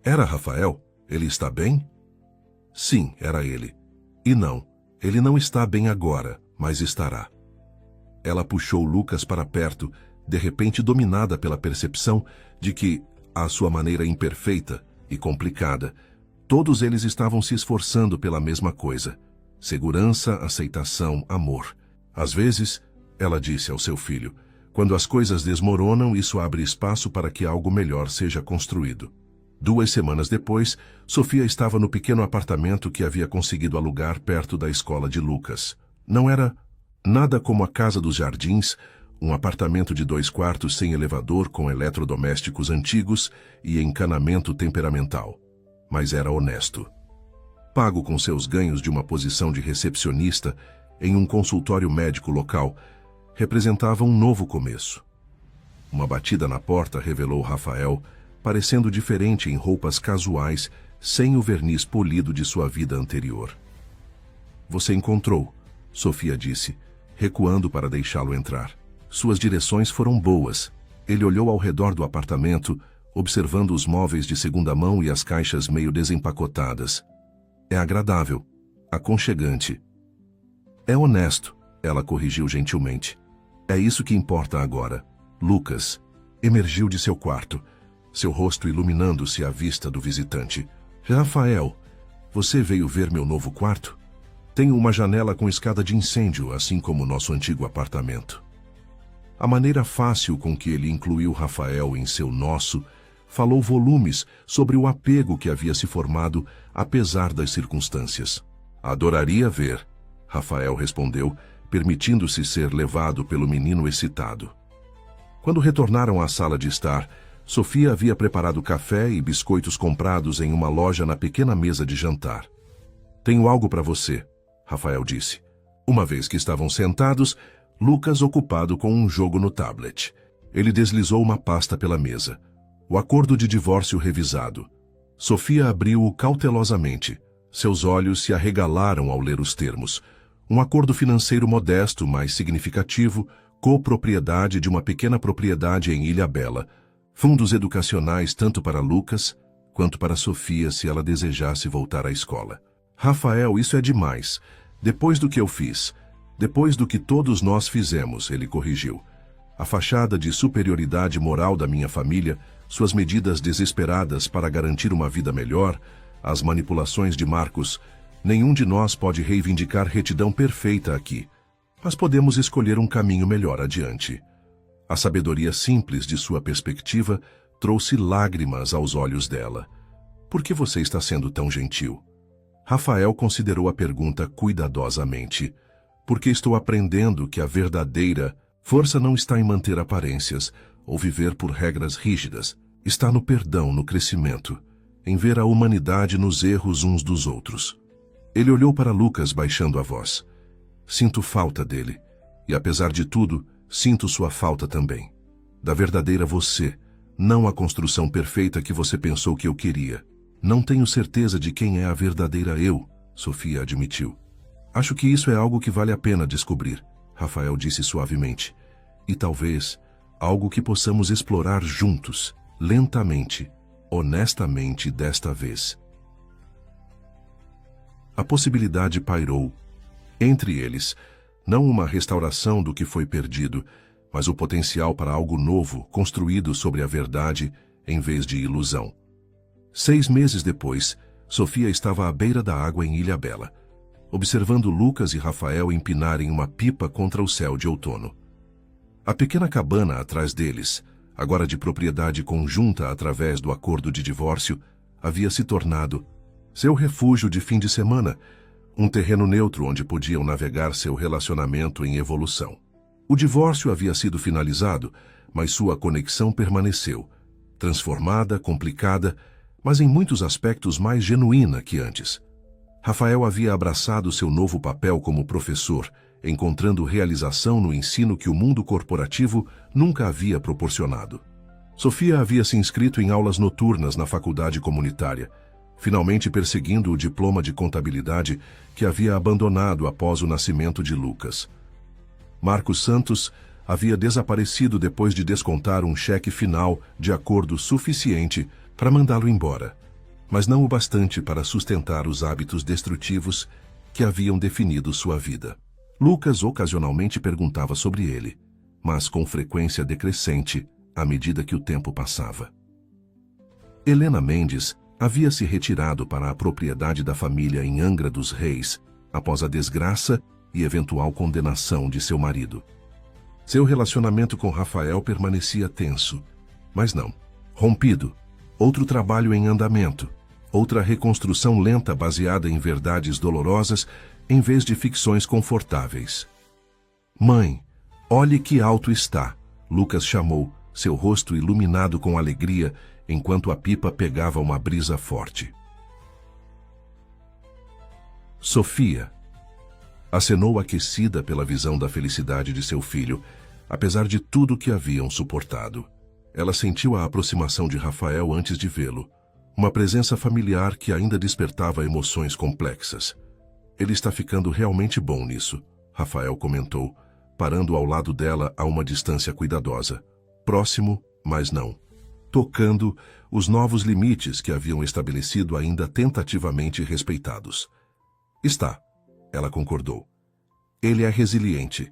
Era Rafael? Ele está bem? Sim, era ele. E não, ele não está bem agora, mas estará. Ela puxou Lucas para perto, de repente dominada pela percepção de que, à sua maneira imperfeita e complicada, todos eles estavam se esforçando pela mesma coisa. Segurança, aceitação, amor. Às vezes, ela disse ao seu filho, quando as coisas desmoronam, isso abre espaço para que algo melhor seja construído. 2 semanas depois, Sofia estava no pequeno apartamento que havia conseguido alugar perto da escola de Lucas. Não era nada como a Casa dos Jardins, um apartamento de 2 quartos sem elevador com eletrodomésticos antigos e encanamento temperamental. Mas era honesto. Pago com seus ganhos de uma posição de recepcionista em um consultório médico local, representava um novo começo. Uma batida na porta revelou Rafael, parecendo diferente em roupas casuais, sem o verniz polido de sua vida anterior. Você encontrou, Sofia disse, recuando para deixá-lo entrar. Suas direções foram boas. Ele olhou ao redor do apartamento, observando os móveis de segunda mão e as caixas meio desempacotadas. É agradável, aconchegante. É honesto, ela corrigiu gentilmente. É isso que importa agora. Lucas emergiu de seu quarto, seu rosto iluminando-se à vista do visitante. Rafael, você veio ver meu novo quarto? Tenho uma janela com escada de incêndio, assim como nosso antigo apartamento. A maneira fácil com que ele incluiu Rafael em seu nosso falou volumes sobre o apego que havia se formado apesar das circunstâncias. Adoraria ver, Rafael respondeu, permitindo-se ser levado pelo menino excitado. Quando retornaram à sala de estar, Sofia havia preparado café e biscoitos comprados em uma loja na pequena mesa de jantar. Tenho algo para você, Rafael disse. Uma vez que estavam sentados, Lucas ocupado com um jogo no tablet. Ele deslizou uma pasta pela mesa. O acordo de divórcio revisado. Sofia abriu-o cautelosamente. Seus olhos se arregalaram ao ler os termos. Um acordo financeiro modesto, mas significativo, copropriedade de uma pequena propriedade em Ilhabela. Fundos educacionais tanto para Lucas quanto para Sofia se ela desejasse voltar à escola. Rafael, isso é demais. Depois do que eu fiz, depois do que todos nós fizemos, ele corrigiu. A fachada de superioridade moral da minha família, suas medidas desesperadas para garantir uma vida melhor, as manipulações de Marcos, nenhum de nós pode reivindicar retidão perfeita aqui. Mas podemos escolher um caminho melhor adiante. A sabedoria simples de sua perspectiva trouxe lágrimas aos olhos dela. Por que você está sendo tão gentil? Rafael considerou a pergunta cuidadosamente. Porque estou aprendendo que a verdadeira força não está em manter aparências ou viver por regras rígidas. Está no perdão, no crescimento, em ver a humanidade nos erros uns dos outros. Ele olhou para Lucas baixando a voz. Sinto falta dele, e apesar de tudo, sinto sua falta também. Da verdadeira você, não a construção perfeita que você pensou que eu queria. Não tenho certeza de quem é a verdadeira eu, Sofia admitiu. Acho que isso é algo que vale a pena descobrir, Rafael disse suavemente. E talvez, algo que possamos explorar juntos, lentamente, honestamente desta vez. A possibilidade pairou. Entre eles, não uma restauração do que foi perdido, mas o potencial para algo novo, construído sobre a verdade, em vez de ilusão. 6 meses depois, Sofia estava à beira da água em Ilhabela, observando Lucas e Rafael empinarem uma pipa contra o céu de outono. A pequena cabana atrás deles, agora de propriedade conjunta através do acordo de divórcio, havia se tornado seu refúgio de fim de semana, um terreno neutro onde podiam navegar seu relacionamento em evolução. O divórcio havia sido finalizado, mas sua conexão permaneceu, transformada, complicada, mas em muitos aspectos mais genuína que antes. Rafael havia abraçado seu novo papel como professor, encontrando realização no ensino que o mundo corporativo nunca havia proporcionado. Sofia havia se inscrito em aulas noturnas na faculdade comunitária, finalmente perseguindo o diploma de contabilidade que havia abandonado após o nascimento de Lucas. Marcos Santos havia desaparecido depois de descontar um cheque final de acordo suficiente para mandá-lo embora, mas não o bastante para sustentar os hábitos destrutivos que haviam definido sua vida. Lucas ocasionalmente perguntava sobre ele, mas com frequência decrescente à medida que o tempo passava. Helena Mendes havia se retirado para a propriedade da família em Angra dos Reis após a desgraça e eventual condenação de seu marido. Seu relacionamento com Rafael permanecia tenso, mas não rompido. Outro trabalho em andamento, outra reconstrução lenta baseada em verdades dolorosas em vez de ficções confortáveis. Mãe, olhe que alto está, Lucas chamou, seu rosto iluminado com alegria enquanto a pipa pegava uma brisa forte. Sofia acenou aquecida pela visão da felicidade de seu filho, apesar de tudo que haviam suportado. Ela sentiu a aproximação de Rafael antes de vê-lo, uma presença familiar que ainda despertava emoções complexas. Ele está ficando realmente bom nisso, Rafael comentou, parando ao lado dela a uma distância cuidadosa. Próximo, mas não. Tocando os novos limites que haviam estabelecido ainda tentativamente respeitados. Está, ela concordou. Ele é resiliente,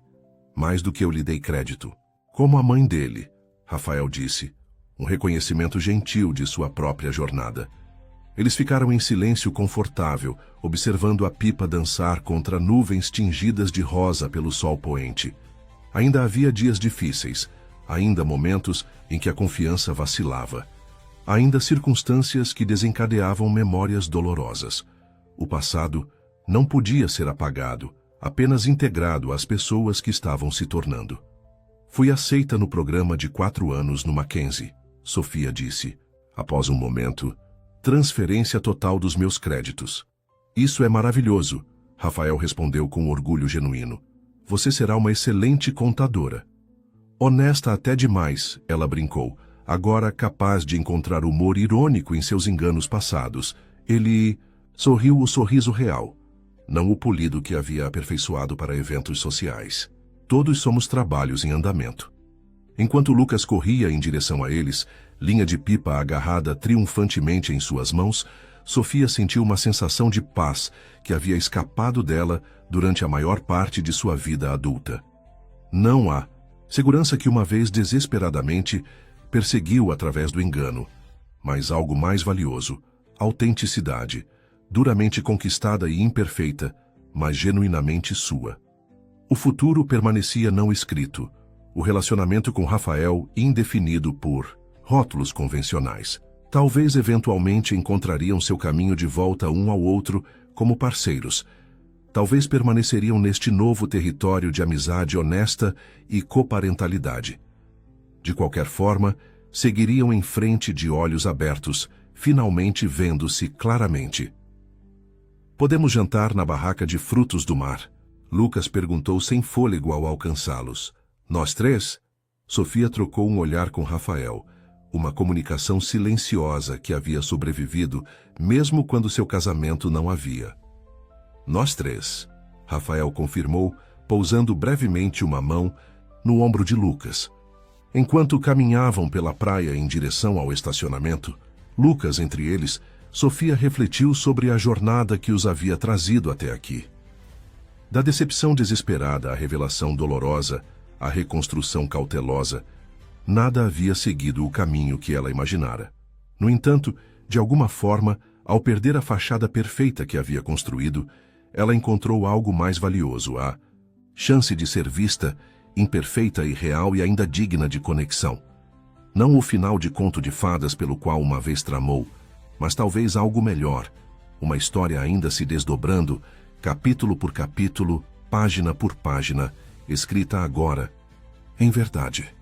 mais do que eu lhe dei crédito. Como a mãe dele, Rafael disse, um reconhecimento gentil de sua própria jornada. Eles ficaram em silêncio confortável, observando a pipa dançar contra nuvens tingidas de rosa pelo sol poente. Ainda havia dias difíceis, ainda momentos em que a confiança vacilava, ainda circunstâncias que desencadeavam memórias dolorosas. O passado não podia ser apagado, apenas integrado às pessoas que estavam se tornando. Fui aceita no programa de 4 anos no Mackenzie, Sofia disse, após um momento. Transferência total dos meus créditos. Isso é maravilhoso, Rafael respondeu com orgulho genuíno. Você será uma excelente contadora. Honesta até demais, ela brincou, agora capaz de encontrar humor irônico em seus enganos passados. Ele sorriu o sorriso real, não o polido que havia aperfeiçoado para eventos sociais. Todos somos trabalhos em andamento. Enquanto Lucas corria em direção a eles, linha de pipa agarrada triunfantemente em suas mãos, Sofia sentiu uma sensação de paz que havia escapado dela durante a maior parte de sua vida adulta. Não há segurança que uma vez desesperadamente perseguiu através do engano, mas algo mais valioso, autenticidade, duramente conquistada e imperfeita, mas genuinamente sua. O futuro permanecia não escrito, o relacionamento com Rafael indefinido por rótulos convencionais. Talvez eventualmente encontrariam seu caminho de volta um ao outro como parceiros. Talvez permaneceriam neste novo território de amizade honesta e coparentalidade. De qualquer forma, seguiriam em frente de olhos abertos, finalmente vendo-se claramente. Podemos jantar na barraca de frutos do mar? Lucas perguntou sem fôlego ao alcançá-los. Nós três? Sofia trocou um olhar com Rafael, uma comunicação silenciosa que havia sobrevivido mesmo quando seu casamento não havia. Nós três, Rafael confirmou, pousando brevemente uma mão no ombro de Lucas. Enquanto caminhavam pela praia em direção ao estacionamento, Lucas entre eles, Sofia refletiu sobre a jornada que os havia trazido até aqui. Da decepção desesperada à revelação dolorosa, à reconstrução cautelosa, nada havia seguido o caminho que ela imaginara. No entanto, de alguma forma, ao perder a fachada perfeita que havia construído, ela encontrou algo mais valioso, a chance de ser vista, imperfeita e real e ainda digna de conexão. Não o final de conto de fadas pelo qual uma vez tramou, mas talvez algo melhor, uma história ainda se desdobrando, capítulo por capítulo, página por página, escrita agora, em verdade.